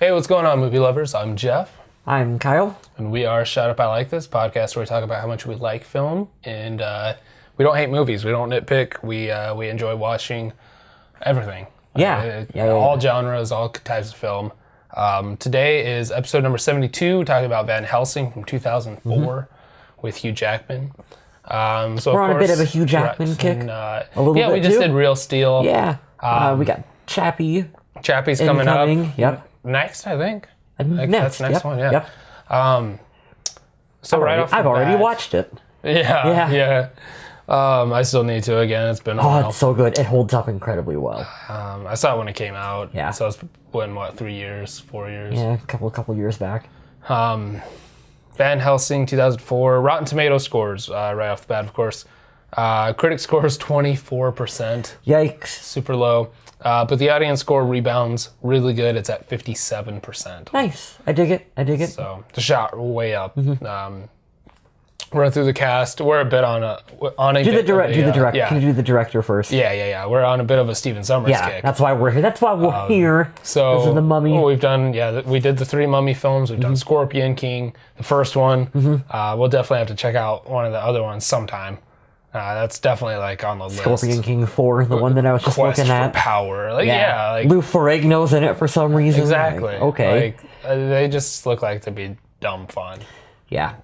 Hey, what's going on, movie lovers? I'm Jeff. I'm Kyle. And we are Shut Up, I Like This podcast where we talk about how much we like film. And we don't hate movies. We don't nitpick. We enjoy watching everything. All genres, all types of film. Today is episode number 72, talking about Van Helsing from 2004 with Hugh Jackman. So We're on a bit of a Hugh Jackman kick. A little bit, we just did Real Steel. Yeah. We got Chappie's coming up. Yep. Next, I think. Next one, yeah. Yep. So I've already watched it. Yeah. I still need to again. It's been a while. Oh, it's so good. It holds up incredibly well. I saw it when it came out. Yeah. So it's been, 3 years, 4 years? Yeah, a couple years back. Van Helsing, 2004. Rotten Tomatoes scores right off the bat, of course. Critic scores 24%. Yikes. Super low. But the audience score rebounds really good. It's at 57%. Nice. I dig it. So the shot way up. Run through the cast. We're a bit on a do the director. Yeah. Can you do the director first? Yeah. We're on a bit of a Stephen Sommers kick. That's why we're here. That's why we're here. So this is the Mummy. We've done. We did the 3 Mummy films. We've done Scorpion King, the first one. We'll definitely have to check out one of the other ones sometime. That's definitely on the list. Scorpion King 4, the one that I was just Quest looking at. For power. Lou Ferrigno's in it for some reason. Exactly. Okay. They just look like to be dumb fun. Yeah.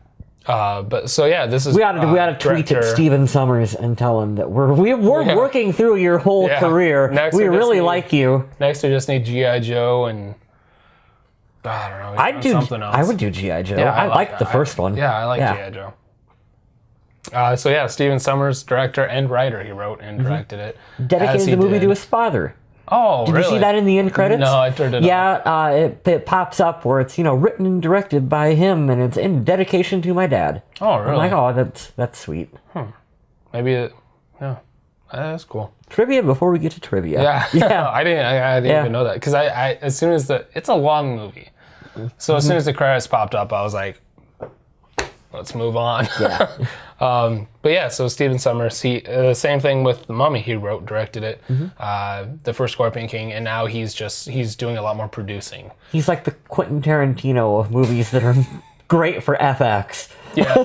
This is we ought to tweet at Stephen Sommers and tell him that we're working through your whole career. We really like you. Next, we just need G.I. Joe and I don't know. I'd do something else. I would do G.I. Joe. Yeah, I liked the first one. Yeah, I like G.I. Joe. Stephen Sommers, director and writer, he wrote and directed it. Dedicated the movie to his father. Oh, really? Did you see that in the end credits? No, I turned it off. Yeah, it pops up where it's written and directed by him, and it's in dedication to my dad. Oh, really? I'm like, oh, that's sweet. Maybe, that's cool. Trivia before we get to trivia. Yeah. I didn't even know that because I as soon as it's a long movie, so as soon as the credits popped up, I was like, let's move on. Yeah. So Stephen Sommers, he same thing with The Mummy. He wrote, directed it, the first Scorpion King, and now he's doing a lot more producing. He's like the Quentin Tarantino of movies that are great for FX. Yeah.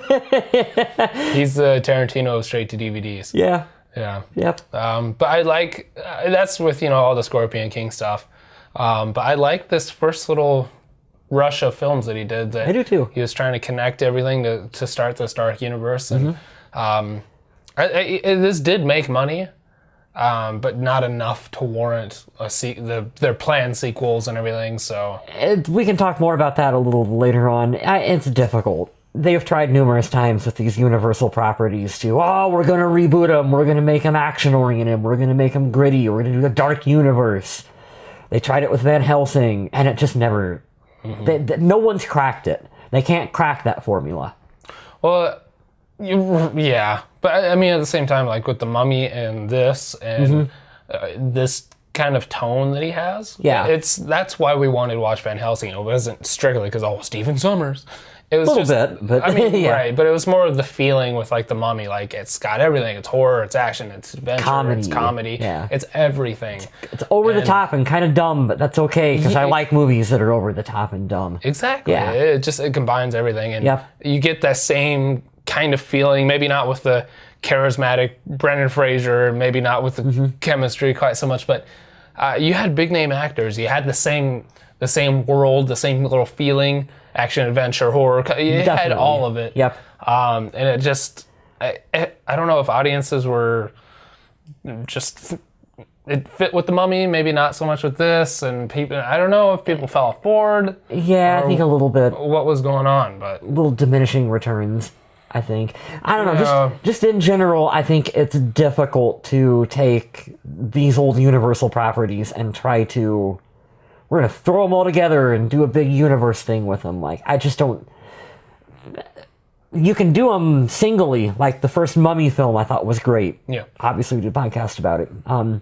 He's the Tarantino of straight to DVDs. Yeah. Yeah. Yep. But I like that's with all the Scorpion King stuff. But I like this first little rush of films that he did. That I do too. He was trying to connect everything to start this dark universe, and this did make money, but not enough to warrant their planned sequels and everything. So we can talk more about that a little later on. It's difficult. They've tried numerous times with these Universal properties to, we're going to reboot them, we're going to make them action-oriented, we're going to make them gritty, we're going to do a dark universe. They tried it with Van Helsing, and it just never... no one's cracked it. They can't crack that formula. Well, but I mean, at the same time, like with The Mummy and this, and this kind of tone that he has, that's why we wanted to watch Van Helsing. It wasn't strictly because Stephen Sommers. It was a little bit, but I mean, right? But it was more of the feeling with The Mummy. Like it's got everything. It's horror. It's action. It's adventure. It's comedy. Yeah. It's everything. It's over the top and kind of dumb, but that's okay because I like movies that are over the top and dumb. Exactly. Yeah. It combines everything, and you get that same kind of feeling. Maybe not with the charismatic Brendan Fraser. Maybe not with the chemistry quite so much, but you had big name actors. You had the same world, the same little feeling. Action, adventure, horror. It had all of it. Yep. And it just, I don't know if audiences were just, it fit with The Mummy, maybe not so much with this, and people, I don't know if people fell off board. Yeah, I think a little bit. What was going on, but. Little diminishing returns, I think. I don't know, just in general, I think it's difficult to take these old Universal properties and try to... We're going to throw them all together and do a big universe thing with them. Like, I just don't... You can do them singly. Like, the first Mummy film I thought was great. Yeah. Obviously, we did a podcast about it. I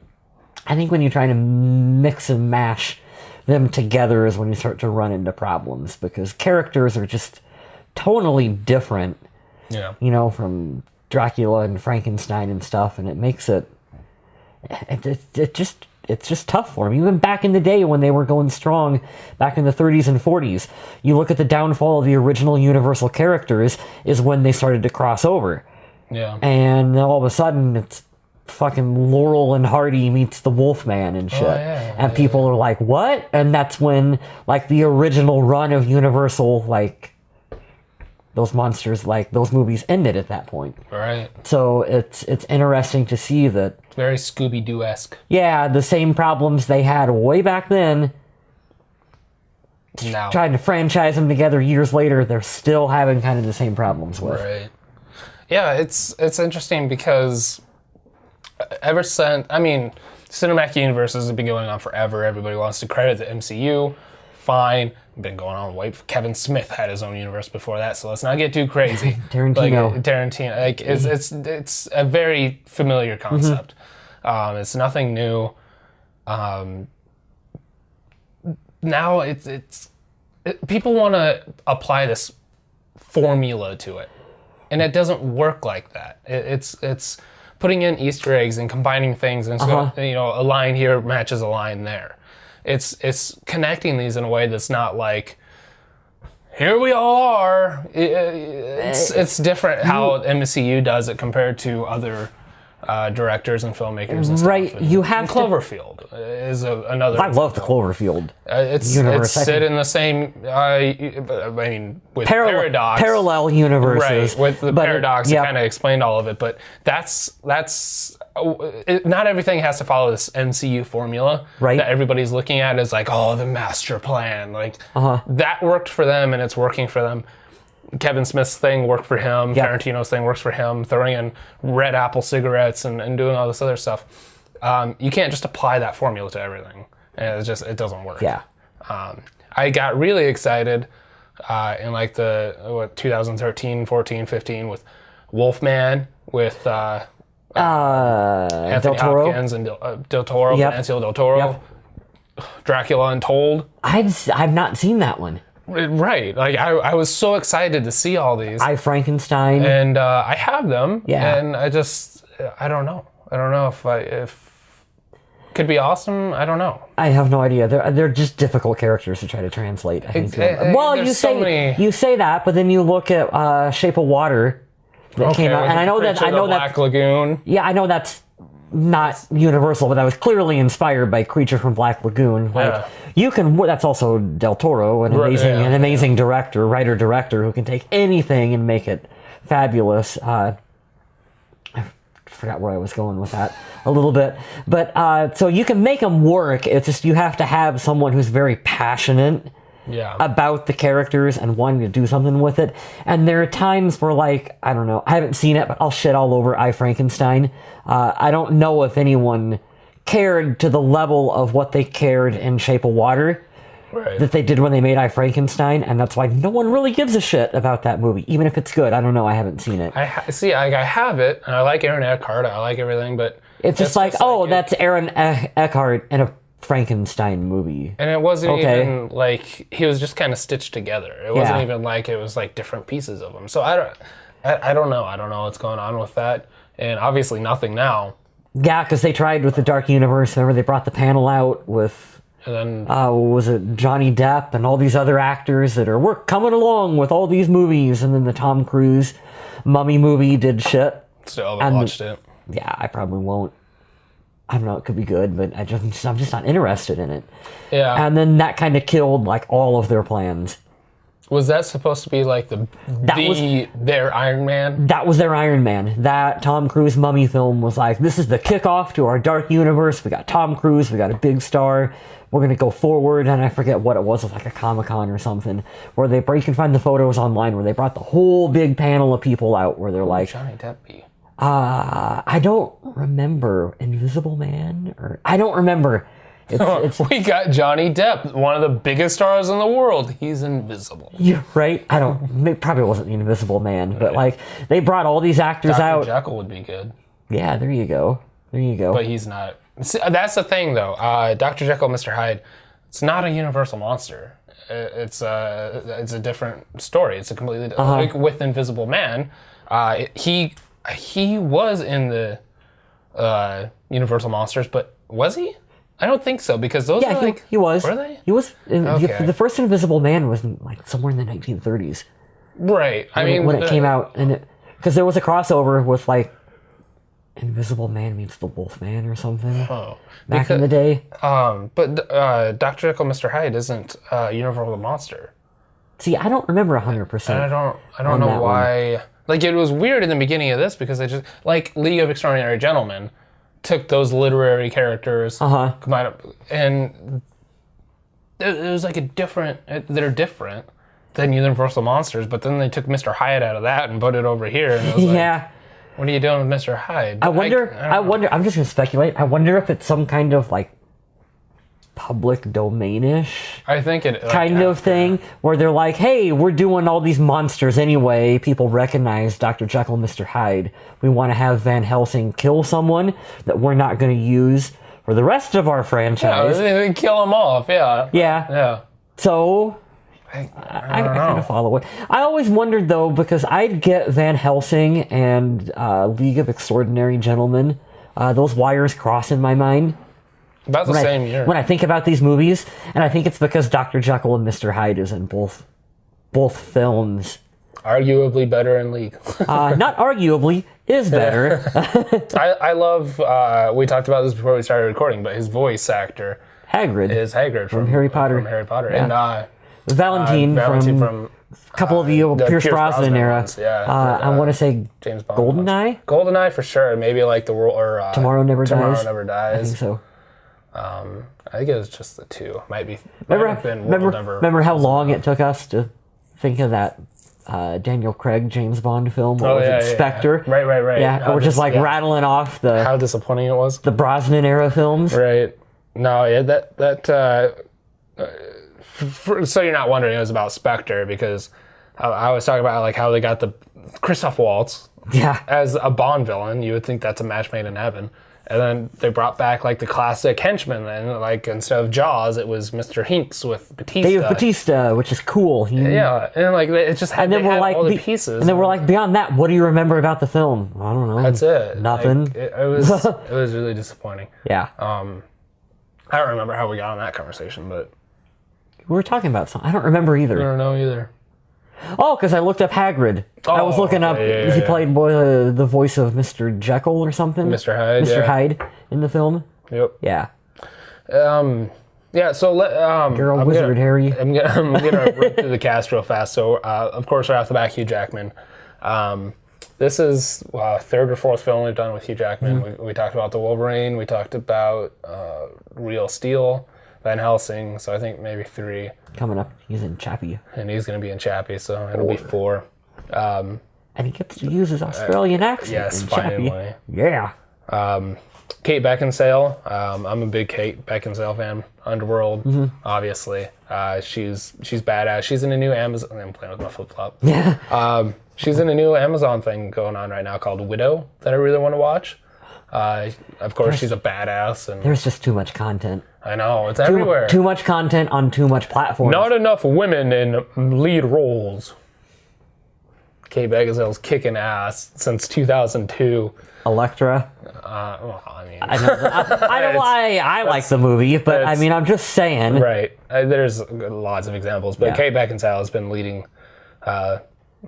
think when you're trying to mix and mash them together is when you start to run into problems. Because characters are just tonally different. Yeah. From Dracula and Frankenstein and stuff. And it makes it... it's just tough for them. Even back in the day when they were going strong, back in the 30s and 40s, you look at the downfall of the original Universal characters is when they started to cross over. Yeah. And all of a sudden, it's fucking Laurel and Hardy meets the Wolfman and shit. And people are like, what? And that's when, like, the original run of Universal, like, those monsters, like, those movies ended at that point. Right. So it's interesting to see that... It's very Scooby-Doo-esque. Yeah, the same problems they had way back then, now trying to franchise them together years later, they're still having kind of the same problems with. Right. Yeah, it's interesting because ever since, I mean, cinematic universes have been going on forever. Everybody wants to credit the MCU. Fine. Been going on. Wait, Kevin Smith had his own universe before that, so let's not get too crazy. Tarantino. Like it's a very familiar concept. It's nothing new. Now people want to apply this formula to it, and it doesn't work like that. It's putting in Easter eggs and combining things, and so a line here matches a line there. It's connecting these in a way that's not like, here we all are. It's different how MCU does it compared to other directors and filmmakers and stuff. Right, and Cloverfield is another. I love the Cloverfield. It's sit in the same. I mean, with paradox, parallel universes. Right, with the paradox, it kind of explained all of it. But that's not everything has to follow this MCU formula that everybody's looking at as like, oh, the master plan. Like that worked for them, and it's working for them. Kevin Smith's thing worked for him. Tarantino's thing works for him. Throwing in red apple cigarettes and doing all this other stuff. You can't just apply that formula to everything. It doesn't work. Yeah. I got really excited in like the 2013, 14, 15 with Wolfman with Anthony Hopkins and Del Toro, Benicio Del Toro. Dracula Untold. I've not seen that one. Right, like I was so excited to see all these. I Frankenstein, and I have them. And I don't know. I don't know if could be awesome. I don't know. I have no idea. They're just difficult characters to try to translate. I think. Well, you say that, but then you look at Shape of Water that came out, and I know that Black Lagoon. Yeah, I know that's not Universal, but that was clearly inspired by Creature from Black Lagoon. Like that's also Del Toro, an amazing writer-director who can take anything and make it fabulous. I forgot where I was going with that a little bit, but so you can make them work. It's just you have to have someone who's very passionate about the characters and wanting to do something with it. And there are times where, like, I don't know, I haven't seen it, but I'll shit all over I Frankenstein. I don't know if anyone cared to the level of what they cared in Shape of Water that they did when they made I Frankenstein, and that's why no one really gives a shit about that movie, even if it's good. I don't know, I haven't seen it. I have it, and I like Aaron Eckhart, I like everything, but it's just like, that's Aaron Eckhart in a Frankenstein movie. And it wasn't even like, he was just kind of stitched together. It wasn't even like it was like different pieces of him. So I don't know. I don't know what's going on with that. And obviously nothing now. Yeah, because they tried with the Dark Universe. Remember, they brought the panel out with, and then, was it Johnny Depp and all these other actors that we're coming along with all these movies. And then the Tom Cruise Mummy movie did shit. Still haven't watched it. Yeah, I probably won't. I don't know, it could be good, but I'm just not interested in it. Yeah. And then that kind of killed, like, all of their plans. Was that supposed to be, like, their Iron Man? That was their Iron Man. That Tom Cruise Mummy film was like, this is the kickoff to our dark universe. We got Tom Cruise, we got a big star. We're going to go forward, and I forget what it was like a Comic-Con or something, where you can find the photos online, where they brought the whole big panel of people out, where they're like... Johnny Depp be? I don't remember. Invisible Man? I don't remember. We got Johnny Depp, one of the biggest stars in the world. He's invisible. You're right. It probably wasn't the Invisible Man, but like, they brought all these actors out. Dr. Jekyll would be good. Yeah, there you go. But he's not. See, that's the thing, though. Dr. Jekyll, Mr. Hyde, it's not a universal monster. It's a different story. It's a completely like with Invisible Man. He was in the Universal Monsters, but was he? I don't think so, because those are like... he was. Were they? He was. The first Invisible Man was like somewhere in the 1930s. Right. When it came out. Because there was a crossover with like Invisible Man meets the Wolf Man or something back in the day. But Dr. Jekyll, Mr. Hyde isn't Universal Monster. See, I don't remember 100%. And I don't know why. One. Like, it was weird in the beginning of this because they just, like, League of Extraordinary Gentlemen took those literary characters, combined up, and it was like they're different than Universal Monsters, but then they took Mr. Hyde out of that and put it over here, and it was like, what are you doing with Mr. Hyde? I wonder, I'm just going to speculate, I wonder if it's some kind of, like, public domain-ish I think it kind of thing where they're like, hey, we're doing all these monsters anyway, people recognize Dr. Jekyll and Mr. Hyde, we want to have Van Helsing kill someone that we're not going to use for the rest of our franchise. They kill them off. Yeah So I kind of follow it. I always wondered though, because I'd get Van Helsing and League of Extraordinary Gentlemen, those wires cross in my mind about the same year when I think about these movies, and I think it's because Dr. Jekyll and Mr. Hyde is in both films. Arguably better in League. Not arguably, is better. I love, we talked about this before we started recording, but his voice actor Hagrid is Hagrid from Harry Potter. Yeah. And Valentine from a couple of the Pierce Brosnan era. Ones, I want to say James Bond Goldeneye? Goldeneye for sure. Maybe like the world or Tomorrow Never Dies. I think so. I think it was just the two. Remember how long it took us to think of that Daniel Craig James Bond film? What was it? Spectre? Yeah. Right. Yeah, we're just rattling off how disappointing it was. The Brosnan era films. Right. No, yeah, so you're not wondering, it was about Spectre, because I was talking about like how they got the Christoph Waltz as a Bond villain. You would think that's a match made in heaven. And then they brought back like the classic henchman, and like instead of Jaws, it was Mr. Hinks with Batista. Dave Batista, which is cool. And like it just had, all the pieces. And then we're like, beyond that, what do you remember about the film? I don't know. That's it. Nothing. Like, it was really disappointing. Yeah. I don't remember how we got on that conversation, but we were talking about something. I don't remember either. I don't know either. Oh, because I looked up Hagrid. I was looking up. He played the voice of Mr. Jekyll or something. Mr. Hyde. Mr. Hyde in the film. Yep. Yeah. Yeah. So Harry. I'm gonna run through the cast real fast. So of course, right off the bat, Hugh Jackman. This is third or fourth film we've done with Hugh Jackman. Mm-hmm. We talked about The Wolverine. We talked about Real Steel, Van Helsing. So I think maybe 3. Coming up, he's in Chappie. And he's going to be in Chappie, so it'll be 4. And he gets to use his Australian accent. Yes, in finally. Chappie. Yeah. Kate Beckinsale. I'm a big Kate Beckinsale fan. Underworld, obviously. She's badass. She's in a new Amazon. I'm playing with my flip flop. Yeah. She's in a new Amazon thing going on right now called Widow that I really want to watch. Of course, she's a badass. And there's just too much content. I know, it's everywhere. Too much content on too much platforms. Not enough women in lead roles. Kate Beckinsale's kicking ass since 2002. Elektra. Well, I mean, I know why I like the movie, but I mean, I'm just saying. Right. There's lots of examples, but Kate Beckinsale has been leading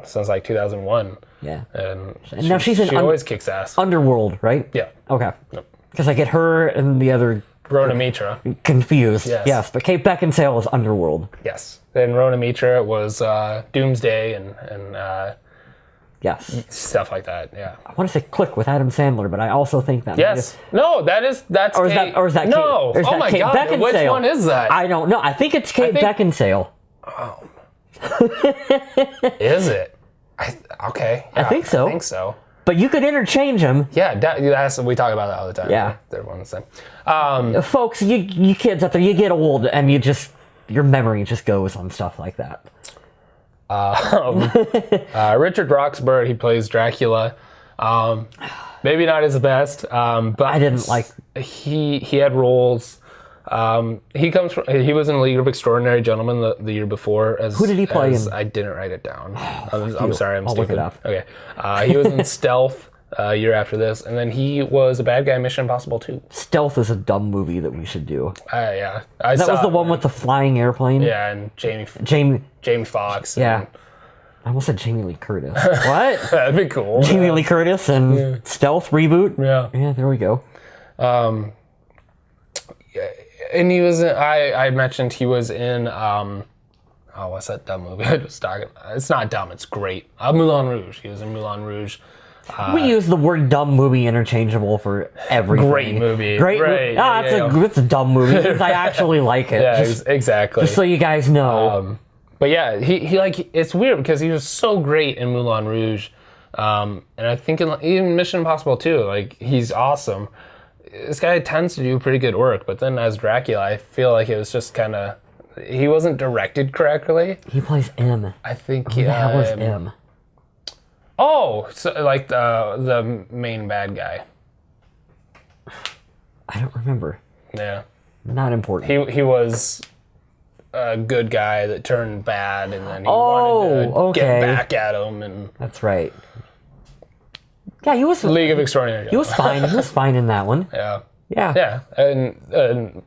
since like 2001. Yeah. And now she always kicks ass. Underworld, right? Yeah. Okay. Because I get her and the other Rona Mitra confused. Yes, but Kate Beckinsale is Underworld. Yes. Then Rona Mitra was Doomsday and yes, stuff like that. Yeah. I want to say Click with Adam Sandler, but I also think that that's or is Kate. that is that no? Kate, oh my Kate God! Beckinsale? Which one is that? I don't know. I think it's Kate Beckinsale. Oh. Is it? Okay. Yeah, I think so. I think so. But you could interchange them. Yeah, we talk about that all the time. Yeah. They're one the same. Folks, you kids out there, you get old and your memory just goes on stuff like that. Richard Roxburgh, he plays Dracula. Maybe not his best, but I didn't like. He had roles. He was in League of Extraordinary Gentlemen the year before. Who did he play in? I didn't write it down. I'm sorry, I'm I'll stupid. look it up. Okay. He was in Stealth. a year after this, and then he was a bad guy in Mission Impossible 2. Stealth is a dumb movie that we should do. Yeah. That was the one with the flying airplane? Yeah, and Jamie Foxx. Yeah. I almost said Jamie Lee Curtis. What? That'd be cool. Jamie Lee Curtis and Stealth reboot? Yeah. Yeah, there we go. And he was I mentioned he was in what's that dumb movie I was talking about? It's not dumb, it's great. Moulin Rouge. He was in Moulin Rouge. We use the word dumb movie interchangeable for everything. Great movie. It's a dumb movie because I actually like it. Yeah, exactly. Just so you guys know. But yeah, he like, it's weird because he was so great in Moulin Rouge. And I think even Mission Impossible 2, like, he's awesome. This guy tends to do pretty good work, but then as Dracula, I feel like it was just kind of, he wasn't directed correctly. He plays M. I think Who the hell is M? Oh, so like the main bad guy. I don't remember. Yeah. Not important. He was a good guy that turned bad, and then he wanted to get back at him. And that's right. Yeah, he was League of Extraordinary. He was fine. He was fine in that one. Yeah. Yeah. Yeah, and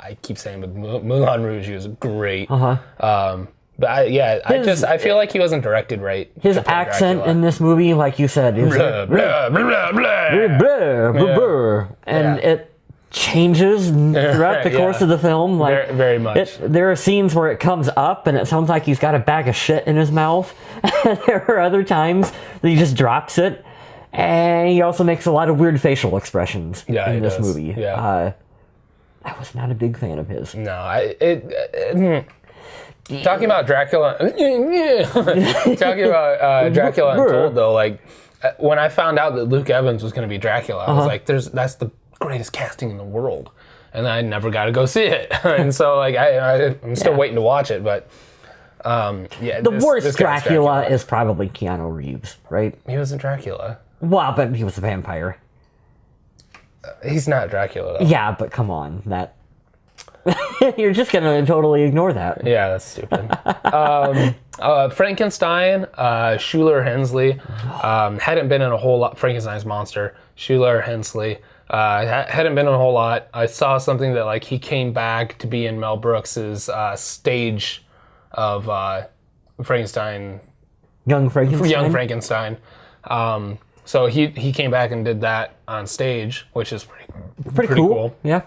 I keep saying, but Moulin Rouge, he was great. But I feel like he wasn't directed right. His accent in this movie, like you said, is blah, blah, blah, blah. And it changes throughout the course of the film. Like very much. There are scenes where it comes up and it sounds like he's got a bag of shit in his mouth. And there are other times that he just drops it. And he also makes a lot of weird facial expressions in this movie. Yeah. I was not a big fan of his. No, talking about Dracula, talking about Dracula Untold, though, like, when I found out that Luke Evans was going to be Dracula, I was like, that's the greatest casting in the world. And I never got to go see it. And so, like, I'm still waiting to watch it, but, the worst Dracula is probably Keanu Reeves, right? He wasn't Dracula. Well, but he was a vampire. He's not Dracula, though. Yeah, but come on, you're just gonna totally ignore that. Yeah, that's stupid. Frankenstein, Schuler Hensley, hadn't been in a whole lot. Frankenstein's monster, Schuler Hensley, hadn't been in a whole lot. I saw something that, like, he came back to be in Mel Brooks's stage of Frankenstein. Young Frankenstein. So he came back and did that on stage, which is pretty cool. Yeah.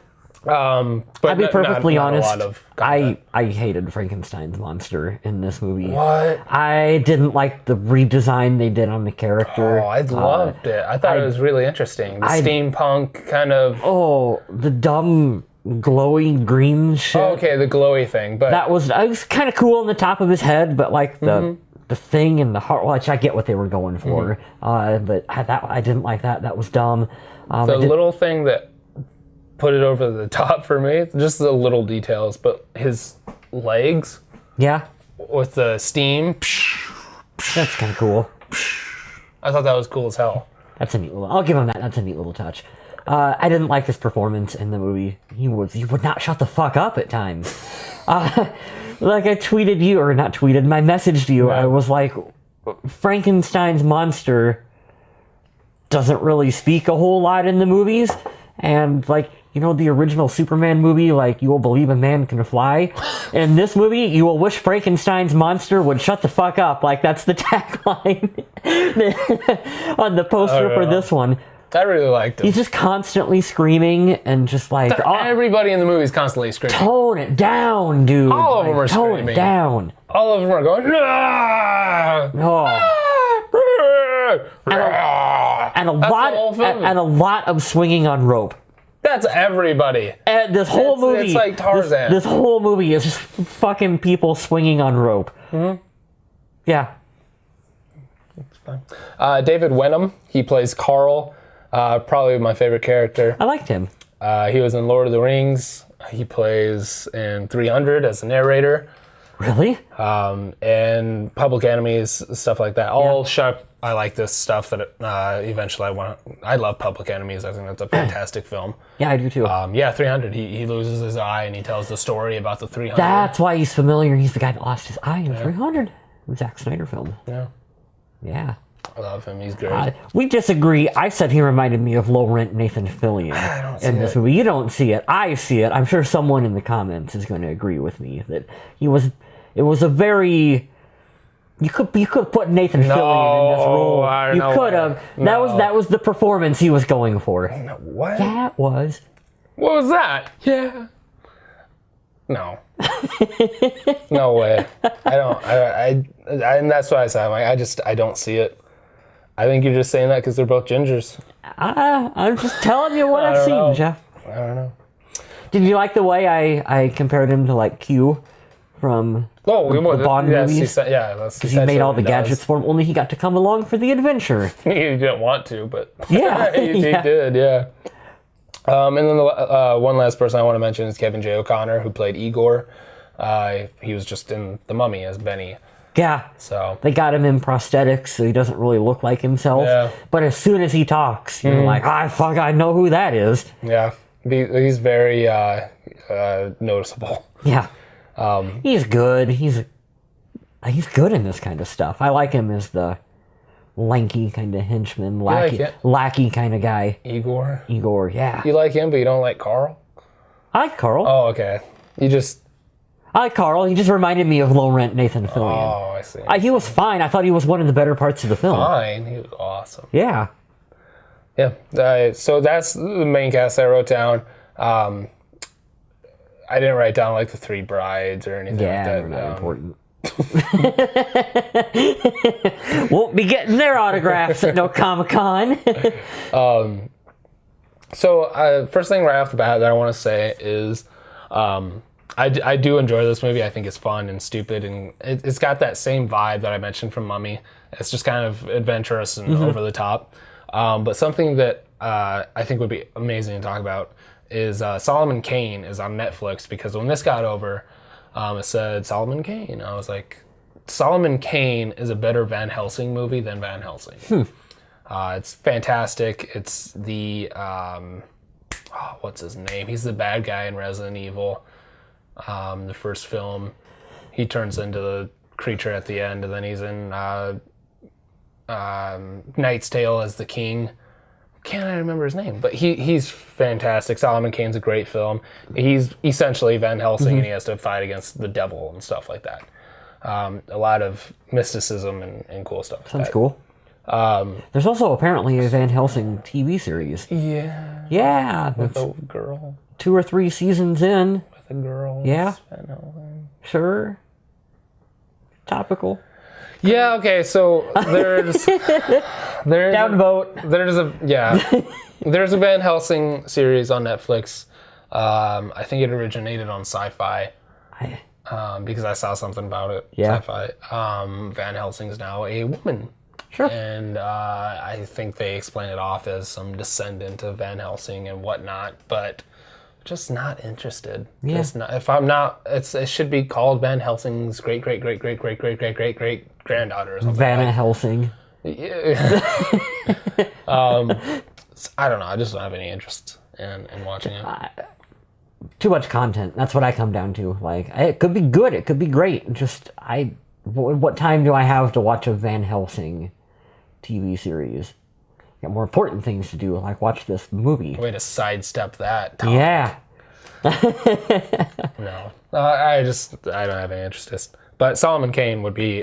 But I'll be perfectly honest. A lot of I hated Frankenstein's monster in this movie. What? I didn't like the redesign they did on the character. Oh, I loved it. I thought it was really interesting. The steampunk kind of. Oh, the dumb glowy green shit. Oh, okay, the glowy thing, but that was kind of cool on the top of his head, but like the thing and the heart. Which I get what they were going for, but I didn't like that. That was dumb. The little thing that put it over the top for me, just the little details, but his legs, with the steam, that's kind of cool. I thought that was cool as hell. That's a neat little. I'll give him that. That's a neat little touch. I didn't like his performance in the movie. He would not shut the fuck up at times. Like I tweeted you, or not tweeted, my message to you. I was like, Frankenstein's monster doesn't really speak a whole lot in the movies, and like, you know, the original Superman movie, like, you will believe a man can fly. In this movie, you will wish Frankenstein's monster would shut the fuck up. Like, that's the tagline on the poster for this one. I really liked him. He's just constantly screaming and just like... everybody in the movie is constantly screaming. Tone it down, dude. All of them are screaming. Tone it down. All of them are going... And a lot of swinging on rope. That's everybody. And this whole movie... It's like Tarzan. This whole movie is just fucking people swinging on rope. Yeah. It's fine. David Wenham, he plays Carl. Probably my favorite character. I liked him. He was in Lord of the Rings. He plays in 300 as a narrator. Really? And Public Enemies, stuff like that. All shut. I like this stuff that eventually I love Public Enemies. I think that's a fantastic film. Yeah, I do too. 300. He loses his eye and he tells the story about the 300. That's why he's familiar. He's the guy that lost his eye in 300. It was Zack Snyder film. Yeah. Yeah. I love him. He's great. We disagree. I said he reminded me of low-rent Nathan Fillion in this movie. You don't see it. I see it. I'm sure someone in the comments is going to agree with me that it was a very... You could put Nathan Fillion in this role. You could have. That was the performance he was going for. What? Yeah, it was. What was that? Yeah. No. No way. I don't. And that's why I said, I don't see it. I think you're just saying that because they're both gingers. I'm just telling you what I've seen, Jeff. I don't know. Did you like the way I compared him to like Q from the Bond movies? Because he made all the gadgets for him. Only he got to come along for the adventure. He didn't want to, but yeah, he did. Yeah. And then the one last person I want to mention is Kevin J. O'Connor, who played Igor. He was just in The Mummy as Benny. Yeah. So they got him in prosthetics, so he doesn't really look like himself. Yeah. But as soon as he talks, you're like, I know who that is. Yeah. He's very noticeable. Yeah. He's good. He's good in this kind of stuff. I like him as the lanky kind of henchman, lackey kind of guy. Igor, yeah. You like him, but you don't like Carl? I like Carl. Oh, okay. I like Carl. He just reminded me of low-rent Nathan Fillion. Oh, I see. He was fine. I thought he was one of the better parts of the film. Fine. He was awesome. Yeah. Yeah. So that's the main cast I wrote down. I didn't write down like the three brides or anything like that. Yeah, not important. Won't be getting their autographs at no Comic-Con. So first thing right off the bat that I want to say is I do enjoy this movie. I think it's fun and stupid, and it's got that same vibe that I mentioned from Mummy. It's just kind of adventurous and over the top. But something that I think would be amazing to talk about is Solomon Kane is on Netflix, because when this got over, it said Solomon Kane. I was like, Solomon Kane is a better Van Helsing movie than Van Helsing. It's fantastic. It's the what's his name? He's the bad guy in Resident Evil, the first film. He turns into the creature at the end, and then he's in Knight's Tale as the king. Can't I remember his name? But he's fantastic. Solomon Kane's a great film. He's essentially Van Helsing, and he has to fight against the devil and stuff like that. A lot of mysticism and cool stuff. Sounds cool. There's also apparently a Van Helsing TV series. Yeah. Yeah. With a girl. 2 or 3 seasons in. With a girl. Yeah. Van Helsing. Sure. Topical. Yeah, okay, so there's Downvote. There's a Van Helsing series on Netflix. I think it originated on Sci-Fi. Because I saw something about it. Yeah. Sci-Fi. Van Helsing's now a woman. Sure. And I think they explain it off as some descendant of Van Helsing and whatnot, but just not interested. Yeah. It should be called Van Helsing's great granddaughter or something. Van Helsing. Yeah. I don't know. I just don't have any interest in watching it. Too much content. That's what I come down to. Like, it could be good. It could be great. What time do I have to watch a Van Helsing TV series? Got more important things to do, like watch this movie. Way to sidestep that topic. Yeah. No. I don't have any interest. But Solomon Kane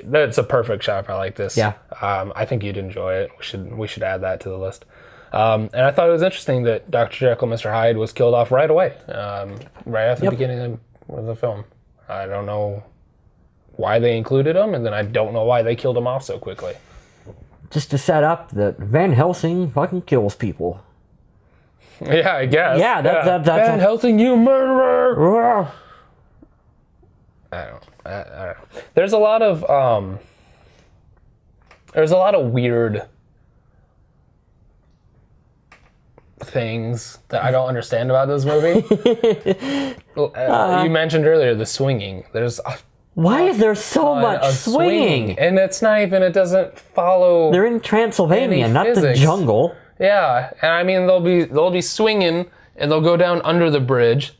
that's a perfect genre like this. Yeah. I think you'd enjoy it. We should add that to the list. And I thought it was interesting that Dr. Jekyll, Mr. Hyde was killed off right away, right at the beginning of the film. I don't know why they included him, and then I don't know why they killed him off so quickly. Just to set up that Van Helsing fucking kills people. Yeah, I guess. Yeah, that's Van Helsing, you murderer! I don't know. There's a lot of weird things that I don't understand about this movie. You mentioned earlier the swinging. Why is there so much swinging? And it doesn't follow. They're in Transylvania, not the jungle. Yeah, and I mean they'll be swinging and they'll go down under the bridge,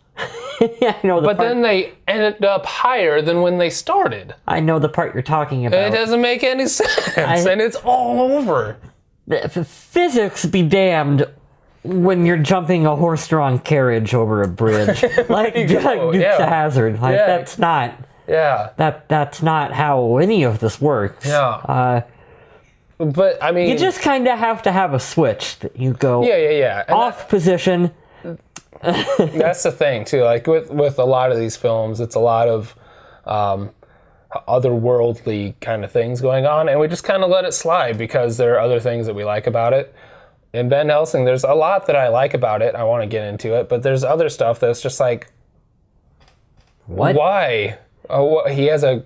I know but then they ended up higher than when they started. I know the part you're talking about. It doesn't make any sense, and it's all over. Physics be damned when you're jumping a horse-drawn carriage over a bridge. Like Dukes of Hazzard. Like, that's not... Yeah. That's not how any of this works. Yeah. But, I mean... You just kind of have to have a switch that you go off position. That's the thing, too. Like, with a lot of these films, it's a lot of otherworldly kind of things going on, and we just kind of let it slide because there are other things that we like about it. In Van Helsing, there's a lot that I like about it. I want to get into it, but there's other stuff that's just like... What? Why? Oh, he has a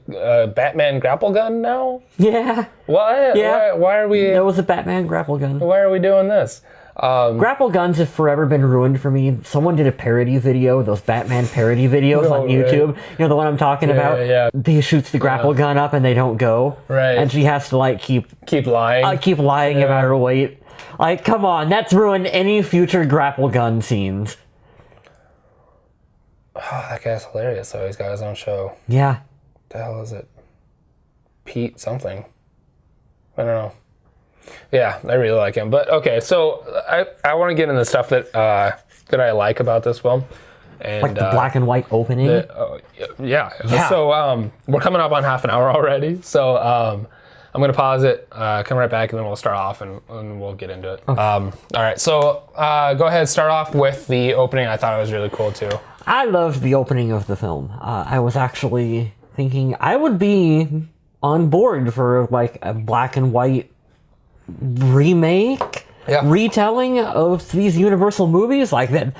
Batman grapple gun now? Yeah. What? Yeah. Why are we... There was a Batman grapple gun. Why are we doing this? Grapple guns have forever been ruined for me. Someone did a parody video, those Batman parody videos on YouTube. Right. You know the one I'm talking about? Yeah. He shoots the grapple gun up and they don't go. Right. And she has to like keep lying. Keep lying about her weight. Like, come on, that's ruined any future grapple gun scenes. Oh, that guy's hilarious, though. He's got his own show. Yeah. What the hell is it? Pete something. I don't know. Yeah, I really like him. But, okay, so I want to get into stuff that I like about this film. And, like the black and white opening? Yeah. So, we're coming up on half an hour already. So, I'm going to pause it, come right back, and then we'll start off and we'll get into it. Okay. All right, so go ahead, start off with the opening. I thought it was really cool, too. I loved the opening of the film. I was actually thinking I would be on board for like a black and white remake, retelling of these Universal movies. Like that.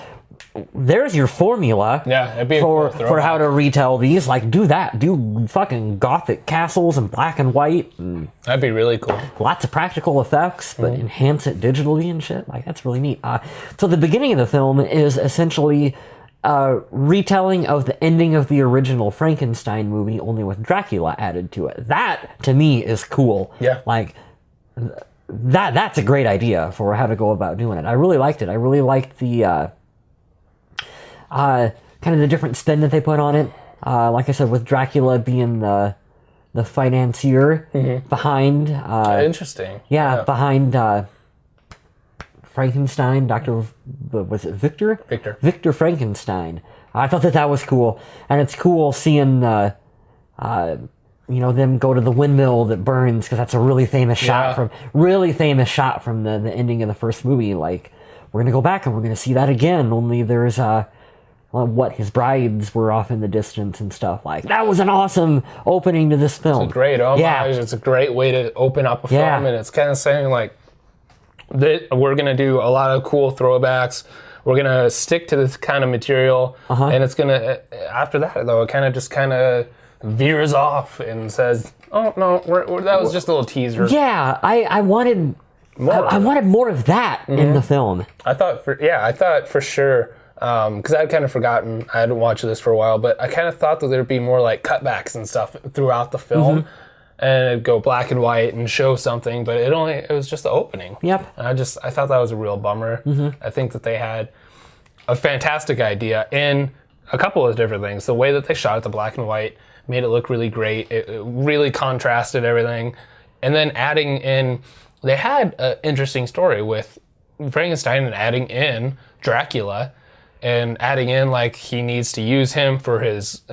There's your formula it'd be for how to retell these. Like, do that. Do fucking gothic castles in black and white. And that'd be really cool. Lots of practical effects, but enhance it digitally and shit. Like, that's really neat. So the beginning of the film is essentially a retelling of the ending of the original Frankenstein movie, only with Dracula added to it. That, to me, is cool. Yeah. Like, that's a great idea for how to go about doing it. I really liked it. I really liked the... kind of the different spin that they put on it. Like I said, with Dracula being the financier behind... Interesting. Yeah, behind Frankenstein, was it Victor? Victor. Victor Frankenstein. I thought that was cool. And it's cool seeing, them go to the windmill that burns, because that's a really famous shot from the ending of the first movie. Like, we're going to go back and we're going to see that again, only there's... his brides were off in the distance and stuff. Like, that was an awesome opening to this film. It's a great homage. Yeah. It's a great way to open up a film, and it's kind of saying, like, that we're going to do a lot of cool throwbacks. We're going to stick to this kind of material, and it's going to, after that, though, it kind of veers off and says, oh, no, that was just a little teaser. Yeah, I wanted more of that in the film. I thought for sure... because I'd kind of forgotten, I hadn't watched this for a while, but I kind of thought that there'd be more like cutbacks and stuff throughout the film, and it'd go black and white and show something, but it was just the opening. Yep. And I thought that was a real bummer. I think that they had a fantastic idea in a couple of different things. The way that they shot it, the black and white, made it look really great. It really contrasted everything. And then adding in, they had an interesting story with Frankenstein and adding in Dracula, and adding in, like, he needs to use him for his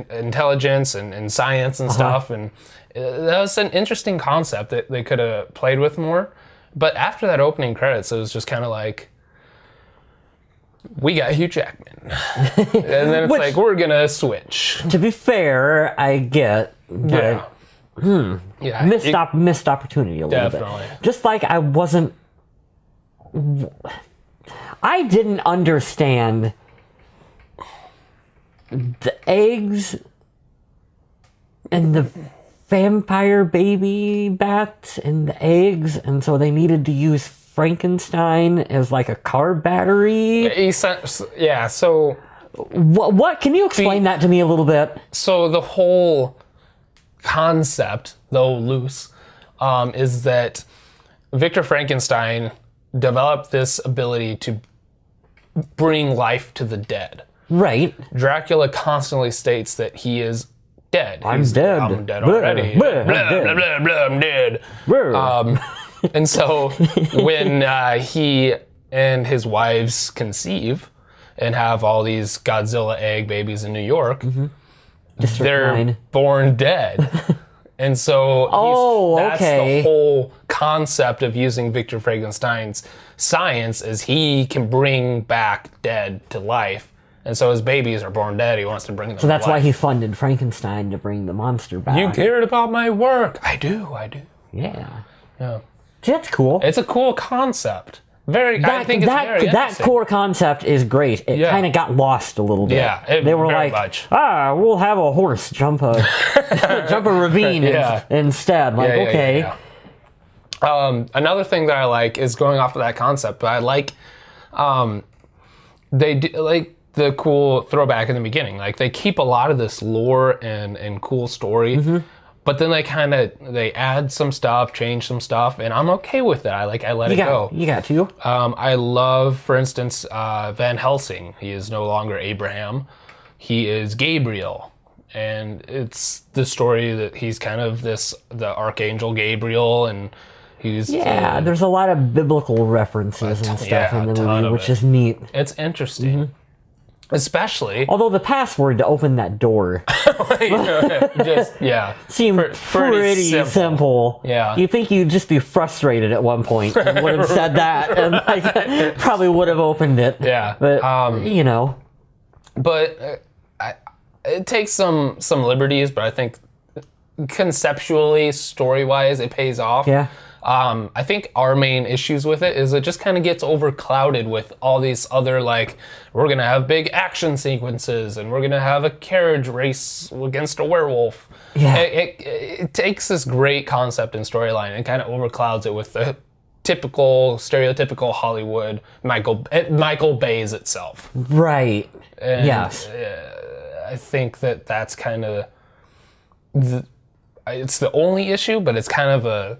intelligence and science and stuff. And that was an interesting concept that they could have played with more. But after that opening credits, it was just kind of like, we got Hugh Jackman. And then it's like, we're going to switch. To be fair, I get, but missed opportunity a little bit. Just like I didn't understand the eggs and the vampire baby bats and the eggs, and so they needed to use Frankenstein as like a car battery. Yeah, so... What? Can you explain that to me a little bit? So the whole concept, though loose, is that Victor Frankenstein developed this ability to bring life to the dead. Right. Dracula constantly states that he is dead. I'm dead. I'm dead already. Blah, blah, blah, blah, blah, I'm dead. And so when he and his wives conceive and have all these Godzilla egg babies in New York, they're born dead. And so that's the whole concept of using Victor Frankenstein's science is he can bring back dead to life. And so his babies are born dead. He wants to bring them So that's to life. why he funded Frankenstein to bring the monster back. You cared about my work. I do. Yeah. Yeah. That's cool. It's a cool concept. I think it's very that interesting. core concept is great. It kind of got lost a little bit. Yeah, they were very like, much. we'll have a horse jump a ravine instead. Like, okay. Another thing that I like is going off of that concept, but I like they do, like the cool throwback in the beginning. Like they keep a lot of this lore and cool story. But then they add some stuff, change some stuff, and I'm okay with that. I let it go. You got to. I love, for instance, Van Helsing. He is no longer Abraham. He is Gabriel. And it's the story that he's kind of the Archangel Gabriel, and he's... there's a lot of biblical references and stuff in the movie, which is neat. It's interesting. Especially... Although the password to open that door... seemed pretty simple. Yeah. You think you'd just be frustrated at one point and would have said that, and probably would have opened it. Yeah. But, But it takes some liberties, but I think conceptually, story-wise, it pays off. Yeah. I think our main issues with it is it just kind of gets overclouded with all these other, like, we're going to have big action sequences and we're going to have a carriage race against a werewolf. Yeah. It takes this great concept and storyline and kind of overclouds it with the stereotypical Hollywood Michael Bay's itself. Right. And yes. I think that's kind of... it's the only issue, but it's kind of a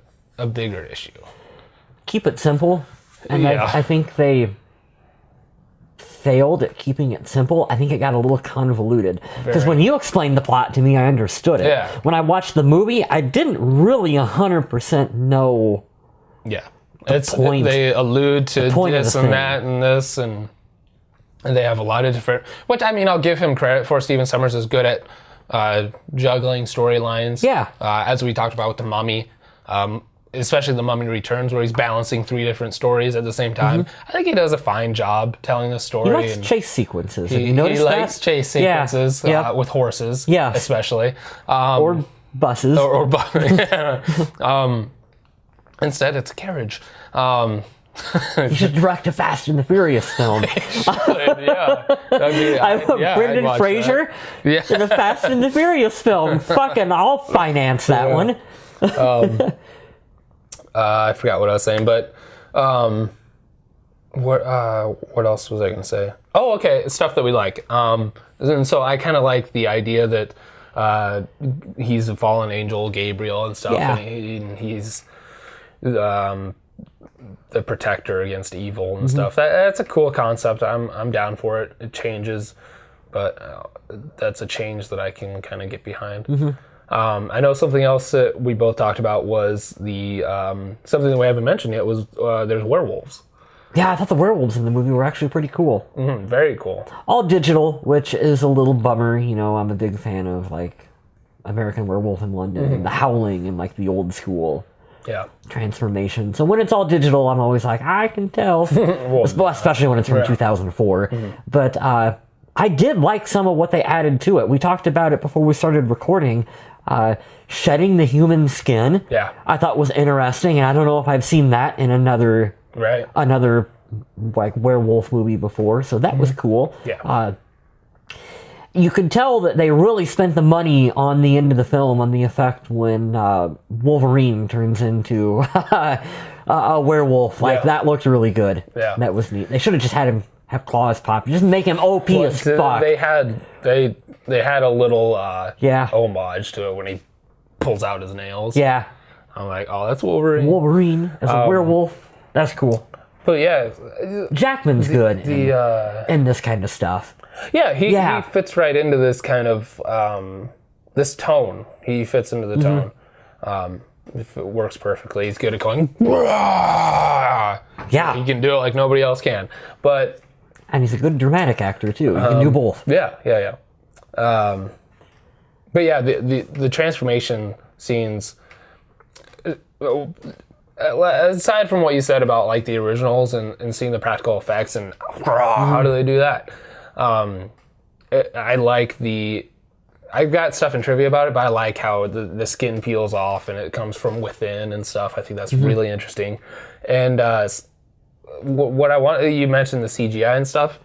bigger issue. Keep it simple. And I think they failed at keeping it simple. I think it got a little convoluted. Because when you explained the plot to me, I understood it. Yeah. When I watched the movie, I didn't really 100% know point. They allude to this and that and this, and they have a lot of different... Which, I mean, I'll give him credit for. Steven Sommers is good at juggling storylines. Yeah. As we talked about with The Mummy. Especially The Mummy Returns, where he's balancing 3 different stories at the same time. I think he does a fine job telling the story. He likes chase sequences. Have you noticed he that? likes chase sequences with horses, especially. Or buses. Or instead, it's a carriage. You should direct a Fast and the Furious film. Brendan Fraser in a Fast and the Furious film. Fucking, I'll finance that one. I forgot what I was saying, but what else was I going to say? Oh, okay, stuff that we like. And so I kind of like the idea that he's a fallen angel, Gabriel, and stuff, and he's the protector against evil and stuff. That's a cool concept. I'm down for it. It changes, but that's a change that I can kind of get behind. I know something else that we both talked about was the something that we haven't mentioned yet was there's werewolves. Yeah, I thought the werewolves in the movie were actually pretty cool. Very cool. All digital, which is a little bummer. You know, I'm a big fan of like American Werewolf in London and The Howling and like the old school transformation. So when it's all digital, I'm always like, I can tell. Especially when it's from 2004. But I did like some of what they added to it. We talked about it before we started recording. Shedding the human skin, I thought was interesting, and I don't know if I've seen that in another like werewolf movie before. So that was cool. You could tell that they really spent the money on the end of the film on the effect when Wolverine turns into a werewolf. Like that looked really good. That was neat. They should have just had him have claws pop. Just make him OP as fuck. They had a little homage to it when he pulls out his nails. I'm like, oh, that's Wolverine. Wolverine as a werewolf. That's cool. But Jackman's good in this kind of stuff. Yeah, he fits right into this kind of this tone. He fits into the tone. If it works perfectly, he's good at going. Yeah, he can do it like nobody else can. And he's a good dramatic actor too. He can do both. Yeah. But yeah, the transformation scenes. Aside from what you said about like the originals and seeing the practical effects and how do they do that, I like I've got stuff in trivia about it, but I like how the skin peels off and it comes from within and stuff. I think that's really interesting. And what I want, you mentioned the CGI and stuff.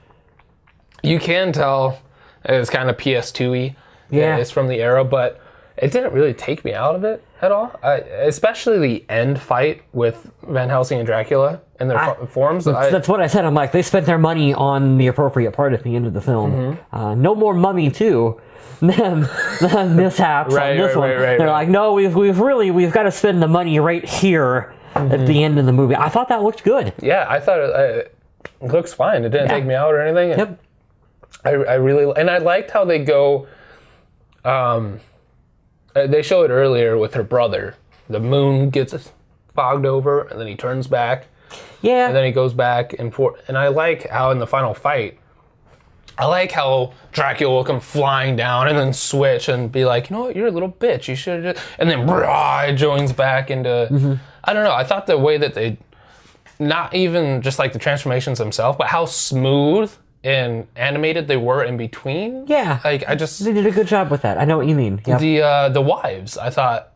You can tell it's kind of PS2-y. Yeah, it's from the era, but it didn't really take me out of it at all. Especially the end fight with Van Helsing and Dracula in their forms. That's what I said. I'm like, they spent their money on the appropriate part at the end of the film. No more Mummy 2 mishaps on this one. They're like, no, we've got to spend the money right here at the end of the movie. I thought that looked good. Yeah, I thought it looks fine. It didn't take me out or anything. Yep. I really, and I liked how they go. They show it earlier with her brother. The moon gets fogged over, and then he turns back. Yeah. And then he goes back and forth. And I like how in the final fight, I like how Dracula will come flying down and then switch and be like, you know what, you're a little bitch. You should have just... And then it joins back into... I don't know. I thought the way that they... Not even just like the transformations themselves, but how smooth and animated they were in between. Yeah. Like, They did a good job with that. I know what you mean. Yep. The wives, I thought,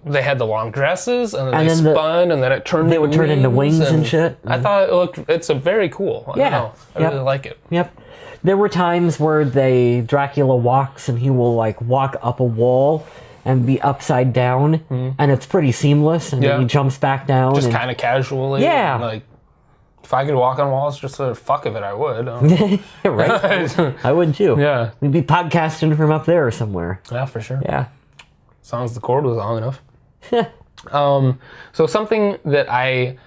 they had the long dresses, and then they spun, and then it turned They would turn into wings and shit. I thought it's a very cool. I don't know. I really like it. Yep. There were times where Dracula walks, and he will, like, walk up a wall and be upside down, and it's pretty seamless, and then he jumps back down. Just kind of casually. Yeah. And, like, if I could walk on walls just for the fuck of it, I would. Right? I would too. Yeah. We'd be podcasting from up there somewhere. Yeah, for sure. Yeah. As long as the cord was long enough. So something that I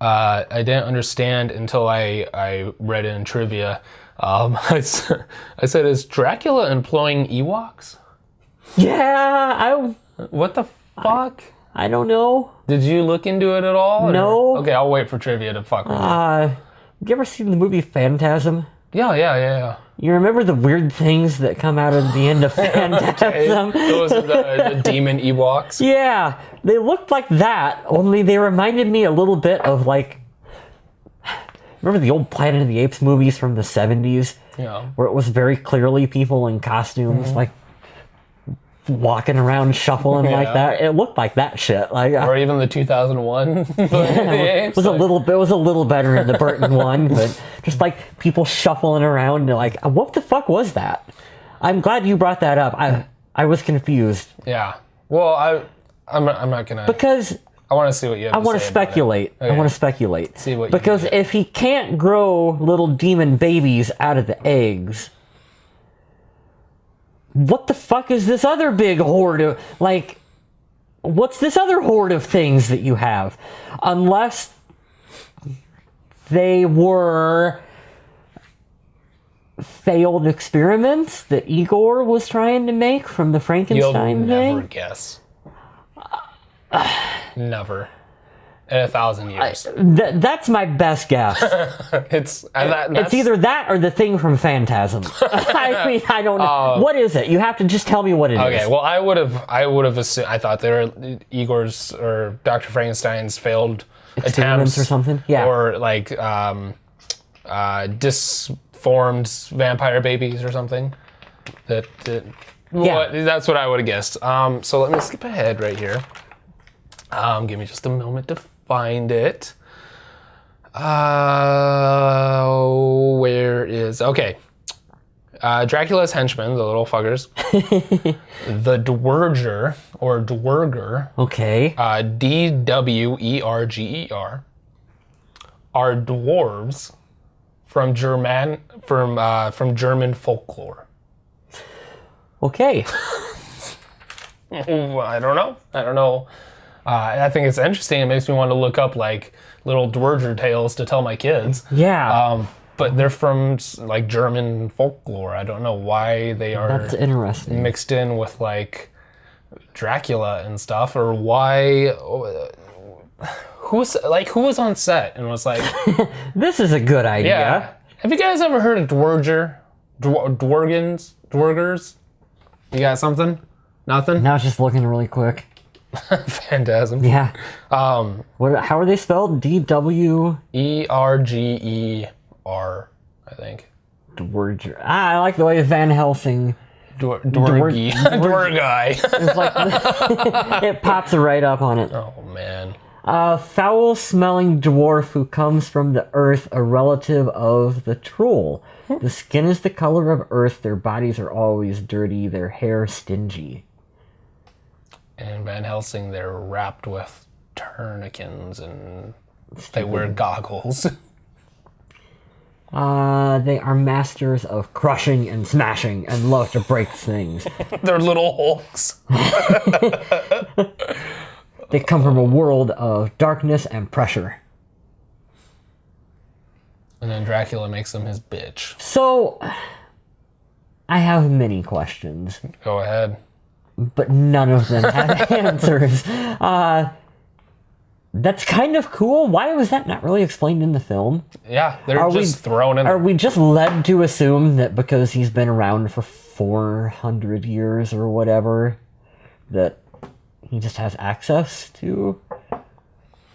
didn't understand until I read it in trivia. I said, is Dracula employing Ewoks? Yeah. What the fuck? I don't know. Did you look into it at all? No. Okay, I'll wait for trivia to fuck with you. Have you ever seen the movie Phantasm? Yeah. You remember the weird things that come out of the end of Phantasm? Those are the demon Ewoks. Yeah, they looked like that, only they reminded me a little bit of, like... Remember the old Planet of the Apes movies from the 70s? Yeah. Where it was very clearly people in costumes, like... walking around shuffling like that. It looked like that shit. Like, or even the 2001 it was a little better in the Burton one, but just like people shuffling around, like, what the fuck was that? I'm glad you brought that up. I was confused. Yeah. Well, I'm not gonna, because I want to see what you have to say. I want to speculate. Okay. I want to speculate. See what because if he can't grow little demon babies out of the eggs, what the fuck is this other big horde of, like, what's this other horde of things that you have? Unless they were failed experiments that Igor was trying to make from the Frankenstein thing. You'll never guess. Never. In 1,000 years. That's my best guess. It's either that or the thing from Phantasm. I mean, I don't know. What is it? You have to just tell me what it is. Okay, well, I would have assumed, I thought they were Igor's or Dr. Frankenstein's failed attempts or something. Yeah. Or like disformed vampire babies or something. That's what I would have guessed. So let me skip ahead right here. Give me just a moment to find it. Where is... Okay. Dracula's henchmen, the little fuckers. The Dwerger, or Dwerger. Okay. Dwerger, are dwarves from German folklore. Okay. I don't know. I think it's interesting. It makes me want to look up like little Dwerger tales to tell my kids. Yeah. but they're from like German folklore. I don't know why they are That's interesting. mixed in with like Dracula and stuff, or why who was on set and was like, this is a good idea. yeah. Have you guys ever heard of Dwargers? You got something? Nothing? Now it's just looking really quick. Phantasm. Yeah. How are they spelled? D-W... E-R-G-E-R, I think. Dwarger. I like the way Van Helsing... Dwargy. Dwarguy. It's like... it pops right up on it. Oh, man. A foul-smelling dwarf who comes from the earth, a relative of the troll. The skin is the color of earth, their bodies are always dirty, their hair stingy. And Van Helsing, they're wrapped with tourniquets and they wear goggles. They are masters of crushing and smashing and love to break things. They're little Hulks. They come from a world of darkness and pressure. And then Dracula makes them his bitch. So, I have many questions. Go ahead. But none of them have answers. That's kind of cool. Why was that not really explained in the film? Yeah, they're just thrown in. Are we just led to assume that because he's been around for 400 years or whatever, that he just has access to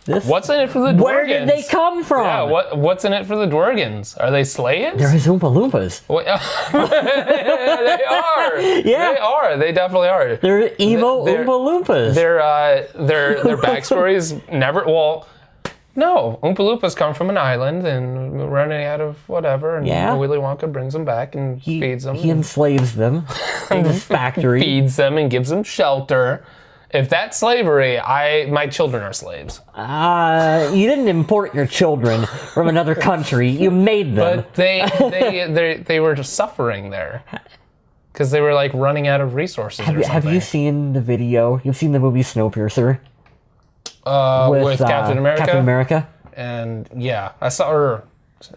this? What's in it for the Dwargans? Where did they come from? Yeah, what's in it for the Dwargans? Are they slaves? They're his Oompa Loompas. They are. Yeah. They are. They definitely are. They're emo Oompa Loompas. Their backstories never. Well, no. Oompa Loompas come from an island and running out of whatever, and Willy Wonka brings them back and feeds them. He enslaves them in his factory. Feeds them and gives them shelter. If that's slavery, my children are slaves. You didn't import your children from another country. You made them. But they were just suffering there. Because they were like running out of resources or something. Have you seen the video? You've seen the movie Snowpiercer? With Captain America? Captain America? And yeah, I saw her.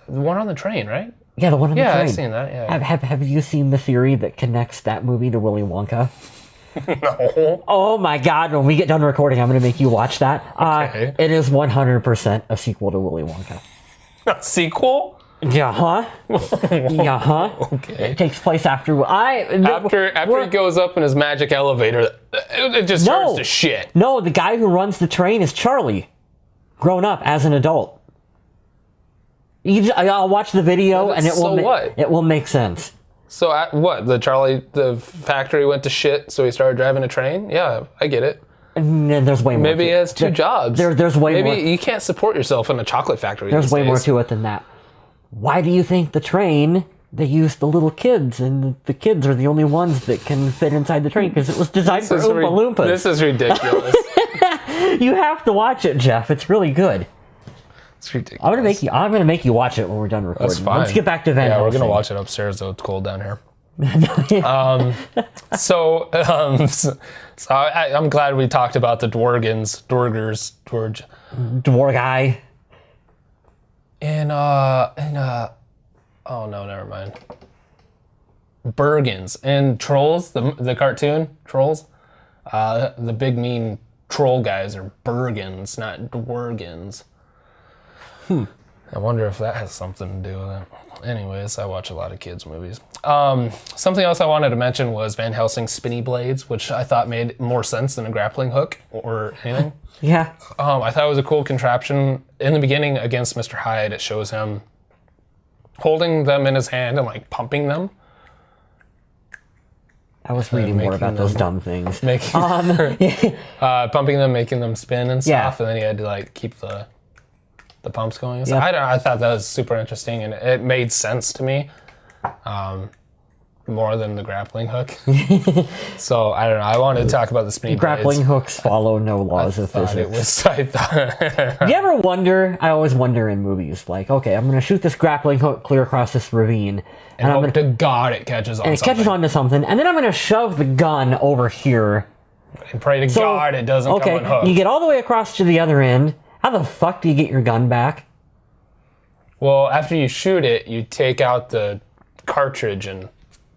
The one on the train, right? Yeah, the one on the train. Yeah, I've seen that, yeah. Have you seen the theory that connects that movie to Willy Wonka? No. Oh my god, when we get done recording, I'm going to make you watch that. Okay. It is 100% a sequel to Willy Wonka. A sequel? Yeah-huh. Yeah-huh. Okay. It takes place after... After he goes up in his magic elevator, it just turns to shit. No, the guy who runs the train is Charlie. Grown up as an adult. I'll watch the video and it will make sense. So what? The factory went to shit, so he started driving a train? Yeah, I get it. And there's way more. Maybe he has two jobs. There's way more. Maybe you can't support yourself in a chocolate factory. There's way more to it than that. Why do you think the train, they use the little kids, and the kids are the only ones that can fit inside the train because it was designed for Oompa Loompas? This is ridiculous. You have to watch it, Jeff. It's really good. It's ridiculous. I'm gonna make you watch it when we're done recording. That's fine. Let's get back to Van Helsing. Yeah, we're gonna watch it upstairs though. It's cold down here. So I'm glad we talked about the Dwarguy. Oh no, never mind. Bergens and Trolls, the cartoon Trolls. The big mean troll guys are Bergens, not Dwargans. I wonder if that has something to do with it. Anyways, I watch a lot of kids' movies. Something else I wanted to mention was Van Helsing's spinny blades, which I thought made more sense than a grappling hook or anything. Yeah. I thought it was a cool contraption. In the beginning, against Mr. Hyde, it shows him holding them in his hand and like pumping them. I was reading more about those dumb things. Pumping them, making them spin and stuff, Yeah. and then he had to like keep the pumps going. So I thought that was super interesting, and it made sense to me, more than the grappling hook. So I don't know. I wanted to talk about the spinny Grappling blades. hooks follow no laws of physics. You ever wonder? I always wonder in movies, like, okay, I'm going to shoot this grappling hook clear across this ravine, and hope to God it catches on. And it catches onto something, and then I'm going to shove the gun over here. And pray to God it doesn't come unhooked. You get all the way across to the other end. How the fuck do you get your gun back? Well, after you shoot it, you take out the cartridge and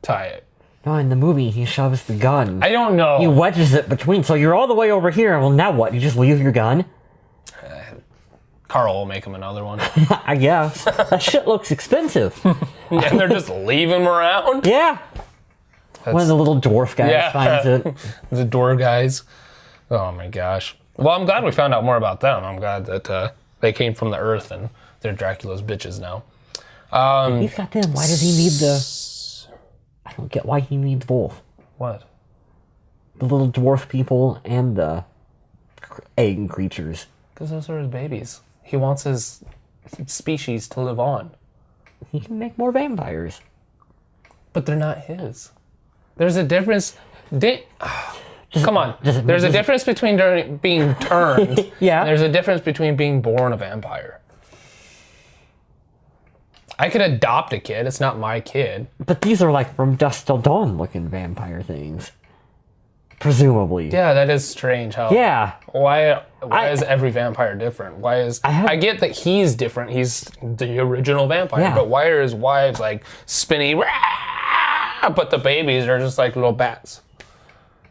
tie it. No, in the movie, he shoves the gun. I don't know. He wedges it between, so you're all the way over here. Well, now what? You just leave your gun? Carl will make him another one. I guess. That shit looks expensive. And they're just leaving him around? Yeah. One of the little dwarf guys finds it. The dwarf guys. Oh my gosh. Well, I'm glad we found out more about them. I'm glad that they came from the earth and they're Dracula's bitches now. He's got them. Why does he need the... I don't get why he needs both. What? The little dwarf people and the egg creatures. Because those are his babies. He wants his species to live on. He can make more vampires. But they're not his. There's a difference. Come on. There's a difference between being turned. Yeah. And there's a difference between being born a vampire. I could adopt a kid. It's not my kid. But these are like from dusk till dawn looking vampire things. Presumably. Yeah, that is strange. How? Yeah. Why is every vampire different? Why is... I get that he's different. He's the original vampire. Yeah. But why are his wives like spinny... But the babies are just like little bats?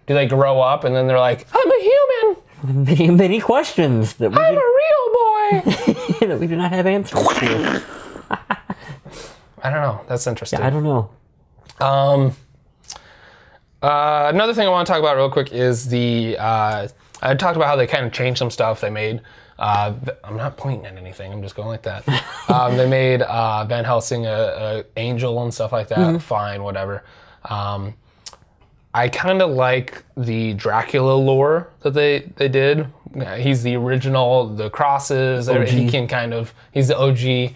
Do they grow up and then they're like, I'm a human? Many, many questions that we I'm a real boy! that we do not have answers to. I don't know. That's interesting. Yeah, I don't know. Another thing I want to talk about real quick is I talked about how they kind of changed some stuff. They made, I'm not pointing at anything, I'm just going like that. They made Van Helsing a angel and stuff like that. Mm-hmm. Fine, whatever. I kind of like the Dracula lore that they did. He's the original, the crosses. OG. He can he's the OG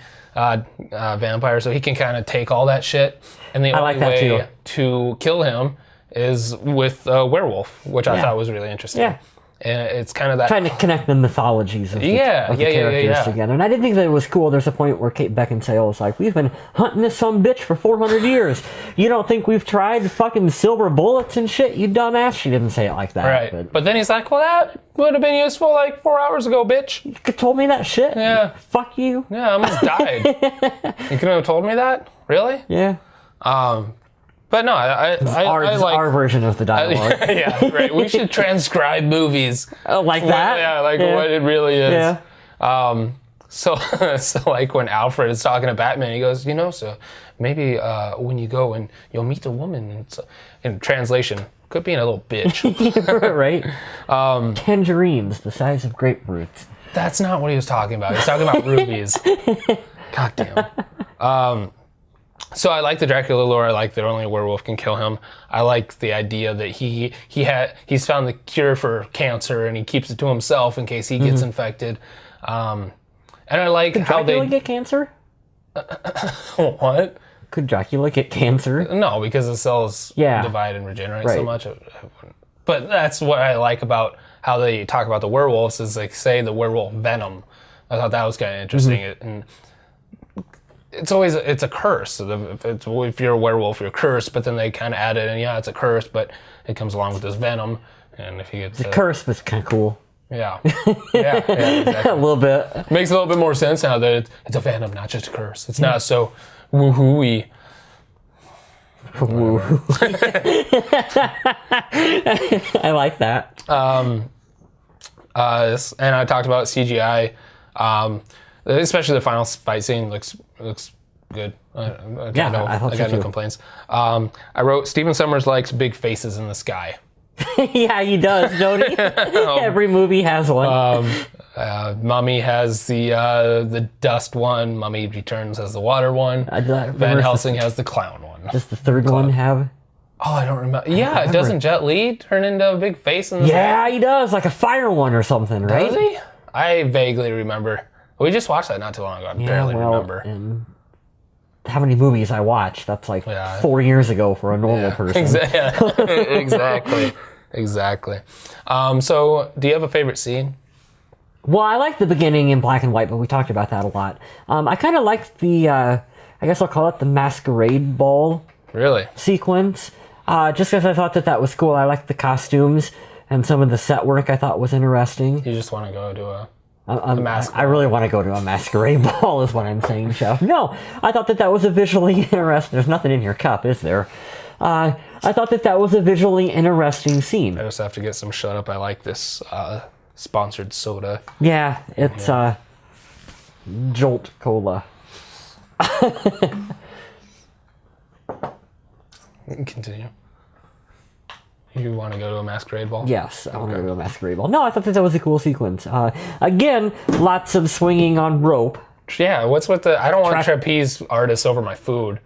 vampire, so he can kind of take all that shit. And the only way to kill him is with a werewolf, which I thought was really interesting. Yeah. And it's kind of that... Trying to connect the mythologies of the characters together. And I didn't think that it was cool. There's a point where Kate Beckinsale was like, we've been hunting this sumbitch for 400 years. You don't think we've tried fucking silver bullets and shit, you dumbass? She didn't say it like that. Right. But then he's like, well, that would have been useful like 4 hours ago, bitch. You could have told me that shit. Yeah. Fuck you. Yeah, I almost died. You couldn't have told me that? Really? Yeah. But no, I like our version of the dialogue. Yeah, right. We should transcribe movies like that. Yeah, what it really is. Yeah. So like when Alfred is talking to Batman, he goes, so maybe when you go and you'll meet a woman, and so, in translation, could be a little bitch. Right. Tangerines the size of grapefruits. That's not what he was talking about. He was talking about rubies. God damn. So I like the Dracula lore. I like that only a werewolf can kill him. I like the idea that he's found the cure for cancer and he keeps it to himself in case he gets infected. And I like how Dracula get cancer? What? Could Dracula get cancer? No, because the cells divide and regenerate so much. But that's what I like about how they talk about the werewolves is like say the werewolf venom. I thought that was kind of interesting. And it's a curse. If you're a werewolf, you're cursed, but then they kind of add it, and it's a curse, but it comes along with this venom, and if you get... The curse was kind of cool. Yeah, exactly. A little bit. Makes a little bit more sense now that it's a venom, not just a curse. It's not so woohoo-y. Woo. I like that. And I talked about CGI, especially the final fight scene looks good. I got no complaints. I wrote Stephen Sommers likes big faces in the sky. Yeah, he does, don't he? Every movie has one. Mummy has the dust one. Mummy Returns has the water one. Van Helsing has the clown one. Does the third one have? Oh, I don't remember. Yeah, doesn't Jet Li turn into a big face in the sky? Yeah, he does, like a fire one or something, right? Does he? I vaguely remember. We just watched that not too long ago. I barely remember. And how many movies I watched? That's like 4 years ago for a normal person. Exactly. So, do you have a favorite scene? Well, I like the beginning in black and white, but we talked about that a lot. I kind of liked the, I guess I'll call it the masquerade ball sequence. Just because I thought that was cool. I liked the costumes and some of the set work I thought was interesting. You just want to go to a I really want to go to a masquerade ball is what I'm saying, Chef. No, I thought that was a visually interesting... There's nothing in your cup, is there? I thought that was a visually interesting scene. I just have to get some Shut Up, I Like This sponsored soda. Yeah, it's Jolt Cola. Continue. You want to go to a masquerade ball? Yes, I want to go to a masquerade ball. No, I thought that was a cool sequence. Again, lots of swinging on rope. Yeah, what's with the... I don't want trapeze artists over my food.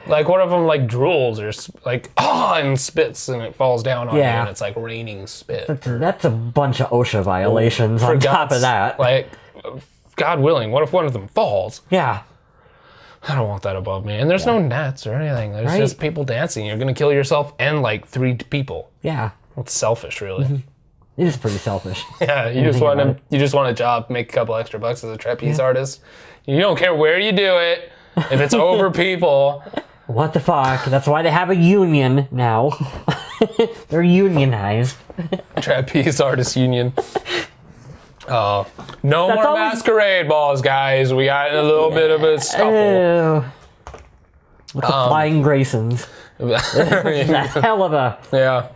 Like, one of them, like, drools or, like, and spits, and it falls down on you, and it's, like, raining spit. That's a bunch of OSHA violations on top of that. Like, God willing, what if one of them falls? Yeah. I don't want that above me. And there's no nets or anything. There's just people dancing. You're going to kill yourself and, like, 3 people. Yeah. It's selfish, really. Mm-hmm. It is pretty selfish. Yeah, you just want a job, make a couple extra bucks as a trapeze artist. You don't care where you do it. If it's over people... What the fuck? That's why they have a union now. They're unionized. Trapeze Artists Union. No more masquerade balls, guys. We got in a little bit of a scuffle. With the Flying Graysons. That's hell of a... Yeah.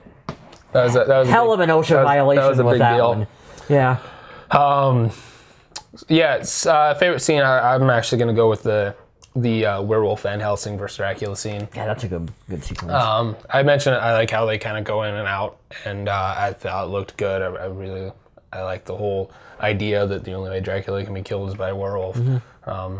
That was hell of an OSHA violation with that one. Yeah. Favorite scene, I'm actually going to go with the werewolf Van Helsing versus Dracula scene. Yeah, that's a good sequence. I mentioned I like how they kind of go in and out, and I thought it looked good. I like the whole idea that the only way Dracula can be killed is by a werewolf. Mm-hmm.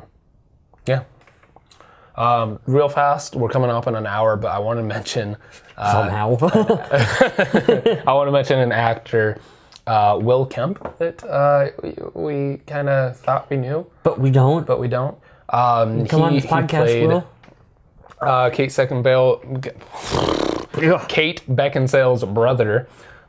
Real fast, we're coming up in an hour, but I want to mention somehow. I want to mention an actor, Will Kemp, that we kind of thought we knew, but we don't. Come on this podcast, Will. Kate Beckinsale's brother.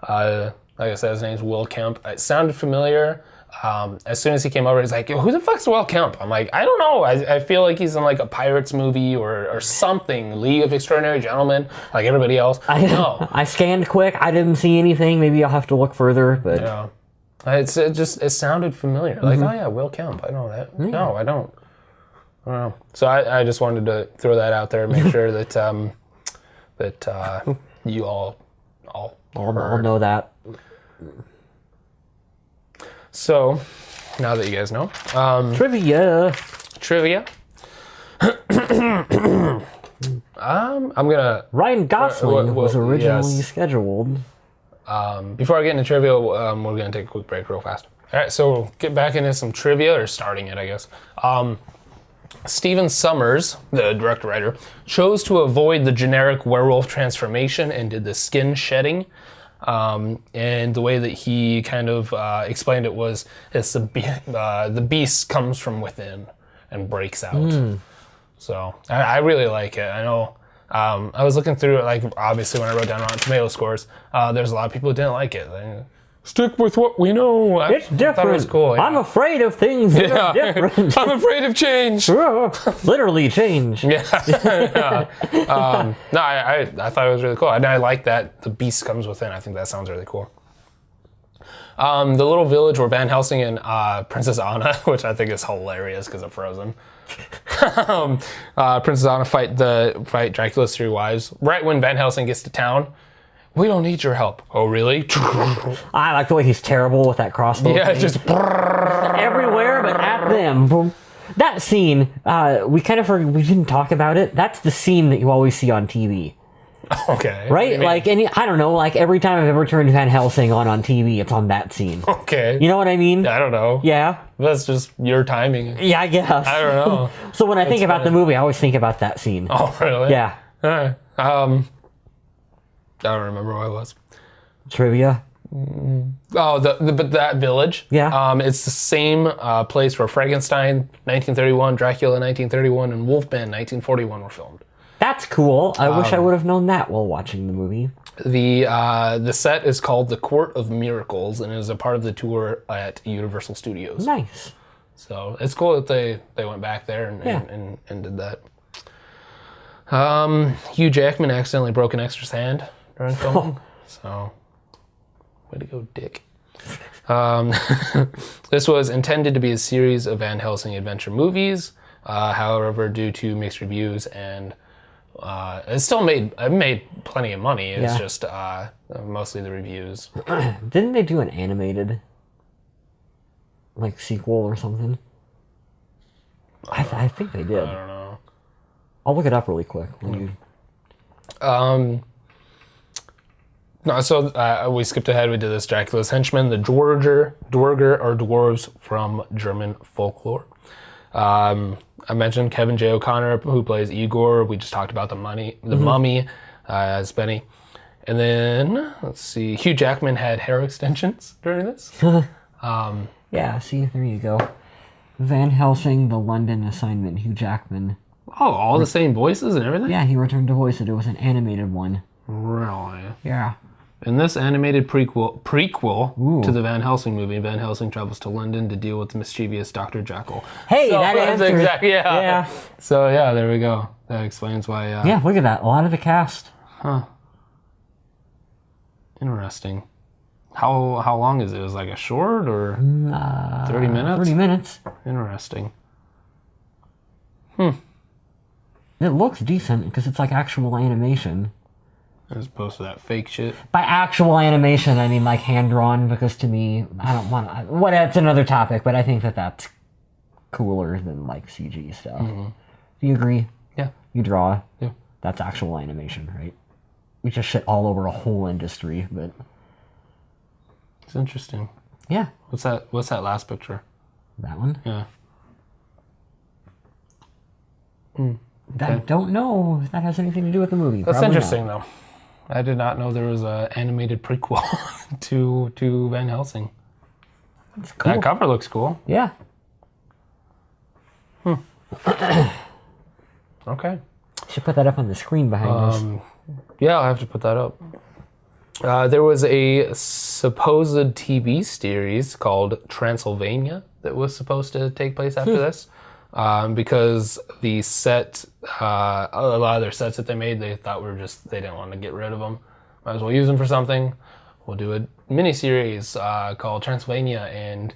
Like I said, his name's Will Kemp. It sounded familiar. As soon as he came over, he's like, who the fuck's Will Kemp? I'm like, I don't know. I feel like he's in like a Pirates movie or something. League of Extraordinary Gentlemen, like everybody else. I scanned quick. I didn't see anything. Maybe I'll have to look further. But yeah, it sounded familiar. Like, oh yeah, Will Kemp. I know that. Mm. No, I don't. I don't know. So I just wanted to throw that out there and make sure that you all know that. So now that you guys know, trivia. I'm gonna. Ryan Gosling was originally scheduled. Before I get into trivia, we're gonna take a quick break real fast. All right, so we'll get back into some trivia, or starting it, I guess. Stephen Sommers, the director-writer, chose to avoid the generic werewolf transformation and did the skin shedding. And the way that he kind of explained it was, it's the beast comes from within and breaks out. So I really like it. I know I was looking through it, like obviously when I wrote down Rotten Tomato scores, there's a lot of people who didn't like it. Stick with what we know. It's different. I thought it was cool. Yeah. I'm afraid of things that are different. I'm afraid of change. Literally change. Yeah. No, I thought it was really cool. And I like that the beast comes within. I think that sounds really cool. The little village where Van Helsing and Princess Anna, which I think is hilarious because of Frozen. Princess Anna fight Dracula's 3 wives. Right when Van Helsing gets to town, we don't need your help. Oh, really? I like the way he's terrible with that crossbow. Yeah, thing. just everywhere, but at them. Boom. That scene, we didn't talk about it. That's the scene that you always see on TV. Okay. Right? Like, I don't know, like every time I've ever turned Van Helsing on TV, it's on that scene. Okay. You know what I mean? I don't know. Yeah. That's just your timing. Yeah, I guess. I don't know. So when I think about the movie, I always think about that scene. Oh, really? Yeah. All right. I don't remember what it was. Trivia? Oh, but that village. Yeah. It's the same place where Frankenstein 1931, Dracula 1931, and Wolfman 1941 were filmed. That's cool. I wish I would have known that while watching the movie. The set is called the Court of Miracles and is a part of the tour at Universal Studios. Nice. So it's cool that they went back there and did that. Hugh Jackman accidentally broke an extra's hand during filming. So, way to go, Dick. This was intended to be a series of Van Helsing adventure movies. However, due to mixed reviews and it still made plenty of money. It's just mostly the reviews. Didn't they do an animated sequel or something? I think they did. I don't know. I'll look it up really quick. No, so we skipped ahead. We did this Dracula's Henchmen, the Dwerger are dwarves from German folklore. I mentioned Kevin J. O'Connor, who plays Igor. We just talked about the mummy as Benny. And then, let's see, Hugh Jackman had hair extensions during this. Yeah, see, there you go. Van Helsing, The London Assignment, Hugh Jackman. Oh, all the same voices and everything? Yeah, he returned to voice it. It was an animated one. Really? Yeah. In this animated prequel to the Van Helsing movie, Van Helsing travels to London to deal with the mischievous Dr. Jekyll. Hey, that answers. Exactly, yeah. So, yeah, there we go. That explains why... yeah, look at that. A lot of the cast. Huh. Interesting. How long is it? Is it like a short or 30 minutes? 30 minutes. Interesting. It looks decent because it's like actual animation. As opposed to that fake shit. By actual animation, I mean like hand-drawn, because to me, I don't want to... Well, that's another topic, but I think that that's cooler than like CG stuff. Do you agree? Yeah. You draw. Yeah. That's actual animation, right? We just shit all over a whole industry, but... It's interesting. Yeah. What's that last picture? That one? Yeah. I don't know if that has anything to do with the movie. That's Probably interesting, not. though. I did not know there was an animated prequel to Van Helsing. That's cool. That cover looks cool. Yeah. Okay. Should put that up on the screen behind us. Yeah, I'll have to put that up. There was a supposed TV series called Transylvania that was supposed to take place after this. Because the set, a lot of their sets that they made, they thought they didn't want to get rid of them. Might as well use them for something. We'll do a mini-series called Transylvania, and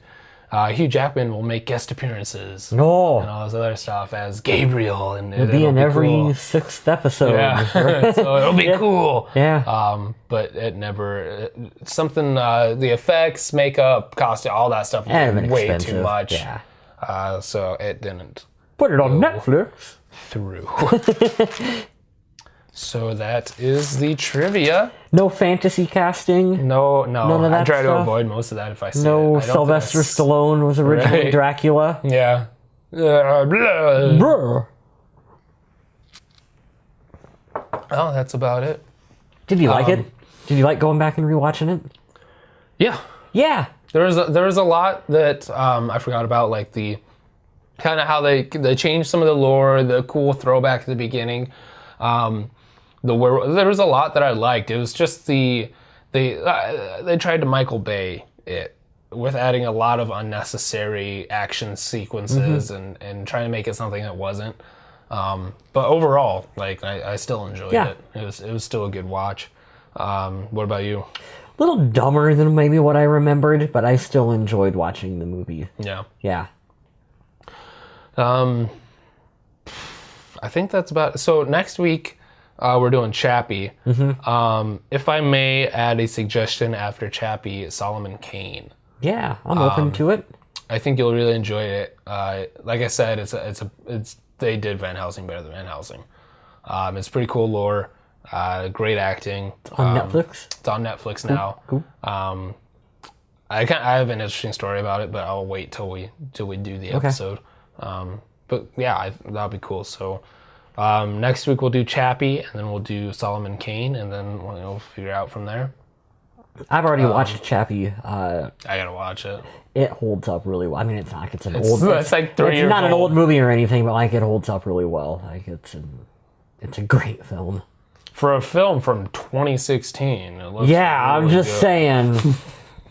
Hugh Jackman will make guest appearances. No. And all this other stuff as Gabriel. And It'll be in every cool. 6th episode. Yeah, so it'll be cool. Yeah. But it never, the effects, makeup, costume, all that stuff was way expensive. too much. Yeah. So it didn't put it on Netflix through. So that is the trivia. No fantasy casting. No. None of that I try stuff? to avoid most of that if I see No it. Sylvester Stallone was originally Dracula. Yeah. Brr. Oh, that's about it. Did you like it? Did you like going back and rewatching it? Yeah. Yeah. There was a lot that I forgot about, like the kind of how they changed some of the lore, the cool throwback at the beginning. There was a lot that I liked. It was just they tried to Michael Bay it with adding a lot of unnecessary action sequences and trying to make it something that wasn't. But overall, like I still enjoyed it. It was still a good watch. What about you? A little dumber than maybe what I remembered, but I still enjoyed watching the movie. Yeah. Yeah. I think that's about it. So next week, we're doing Chappie. If I may add a suggestion after Chappie, Solomon Kane. Yeah, I'm open to it. I think you'll really enjoy it. Like I said, they did Van Helsing better than Van Helsing. It's pretty cool lore. Great acting. It's on Netflix? It's on Netflix now. Cool. I have an interesting story about it, but I'll wait till we do the episode. But yeah, that'll be cool. So next week we'll do Chappie, and then we'll do Solomon Kane, and then we'll figure out from there. I've already watched Chappie. I gotta watch it. It holds up really well. I mean, it's not like it's an old. It's like 3 years old. It's not an old movie or anything, but like it holds up really well. Like it's a great film. For a film from 2016, it looks I'm really just good. saying.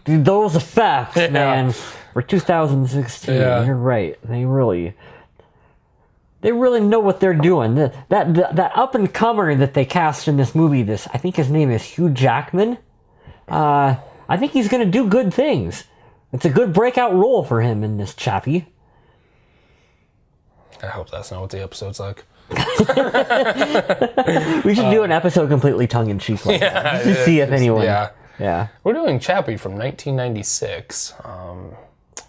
Dude, those effects, man, for 2016, you're right. They really know what they're doing. That up and comer that they cast in this movie, I think his name is Hugh Jackman. I think he's gonna do good things. It's a good breakout role for him in this, Chappie. I hope that's not what the episode's like. We should do an episode completely tongue-in-cheek like that. Just to see if anyone... Yeah. We're doing Chappie from 1996.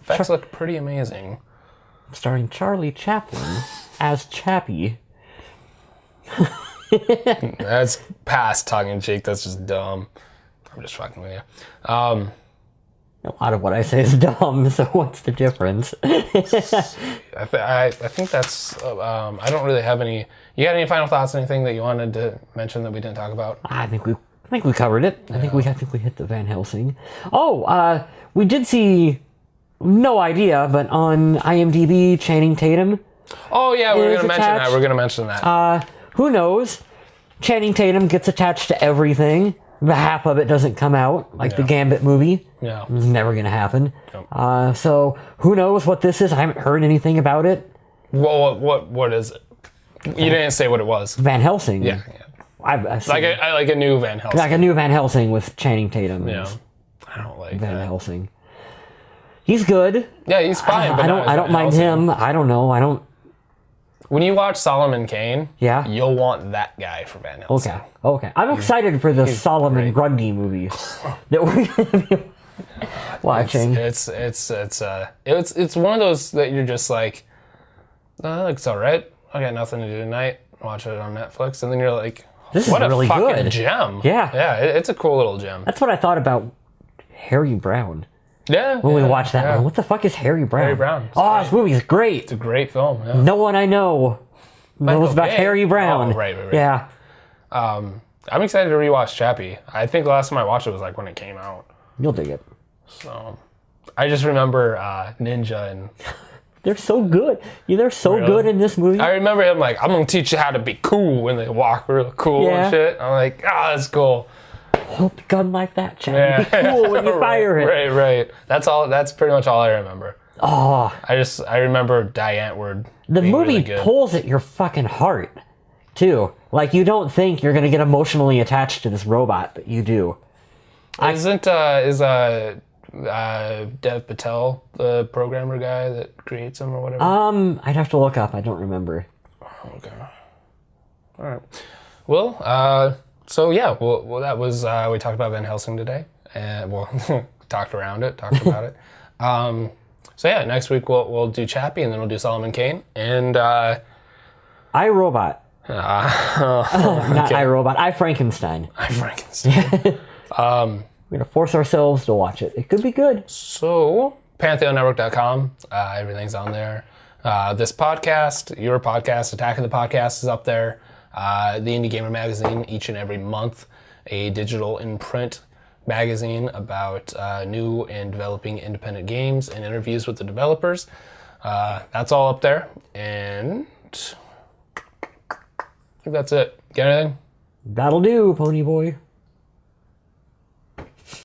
Effects look pretty amazing. Starring Charlie Chaplin as Chappie. That's past tongue-in-cheek. That's just dumb. I'm just fucking with you. A lot of what I say is dumb, so what's the difference? I think that's... I don't really have any... You got any final thoughts? Anything that you wanted to mention that we didn't talk about? I think we covered it. I think we hit the Van Helsing. Oh, we did see... No idea, but on IMDb, Channing Tatum. Oh yeah, we're gonna mention that. Who knows? Channing Tatum gets attached to everything. Half of it doesn't come out, like the Gambit movie. Yeah, it's never gonna happen. Yep. So who knows what this is? I haven't heard anything about it. Well, what is it? You didn't say what it was. Van Helsing. Yeah. I've like a new Van Helsing. Like a new Van Helsing with Channing Tatum. Yeah, I don't like Van Helsing. He's good. Yeah, he's fine. But I don't mind him. I don't know. When you watch Solomon Kane, yeah, you'll want that guy for Van Helsing. Okay. I'm excited for the Solomon Grundy movie that we're gonna be watching. It's one of those that you're just like, oh, it's all right. I got nothing to do tonight. Watch it on Netflix, and then you're like, this what is really a fucking good. gem. Yeah, it's a cool little gem. That's what I thought about Harry Brown. Yeah. When we watched that one. What the fuck is Harry Brown? Harry Brown. This movie is great. It's a great film. Yeah. No one I know knows about Harry Brown. Oh, right. Yeah. I'm excited to rewatch Chappie. I think the last time I watched it was like when it came out. You'll dig it. So, I just remember Ninja and... They're so good. They're so good in this movie. I remember him like, I'm going to teach you how to be cool when they walk real cool and shit. I'm like, that's cool. Hold the gun like that, Chad. Be cool when you fire it. Right. That's pretty much all I remember. Oh. I remember Die Antwoord. The movie pulls at your fucking heart, too. Like, you don't think you're going to get emotionally attached to this robot, but you do. Is Dev Patel the programmer guy that creates them or whatever? I'd have to look up. I don't remember. Okay. All right. Well, so yeah, well, that was we talked about Van Helsing today, and talked about it. So yeah, next week we'll do Chappie, and then we'll do Solomon Kane, and iRobot. Not iRobot. iFrankenstein. We're gonna force ourselves to watch it. It could be good. So PantheonNetwork.com, everything's on there. This podcast, your podcast, Attack of the Podcast is up there. The Indie Gamer magazine, each and every month, a digital in print magazine about new and developing independent games and interviews with the developers. That's all up there, and I think that's it. Got anything? That'll do, Pony Boy.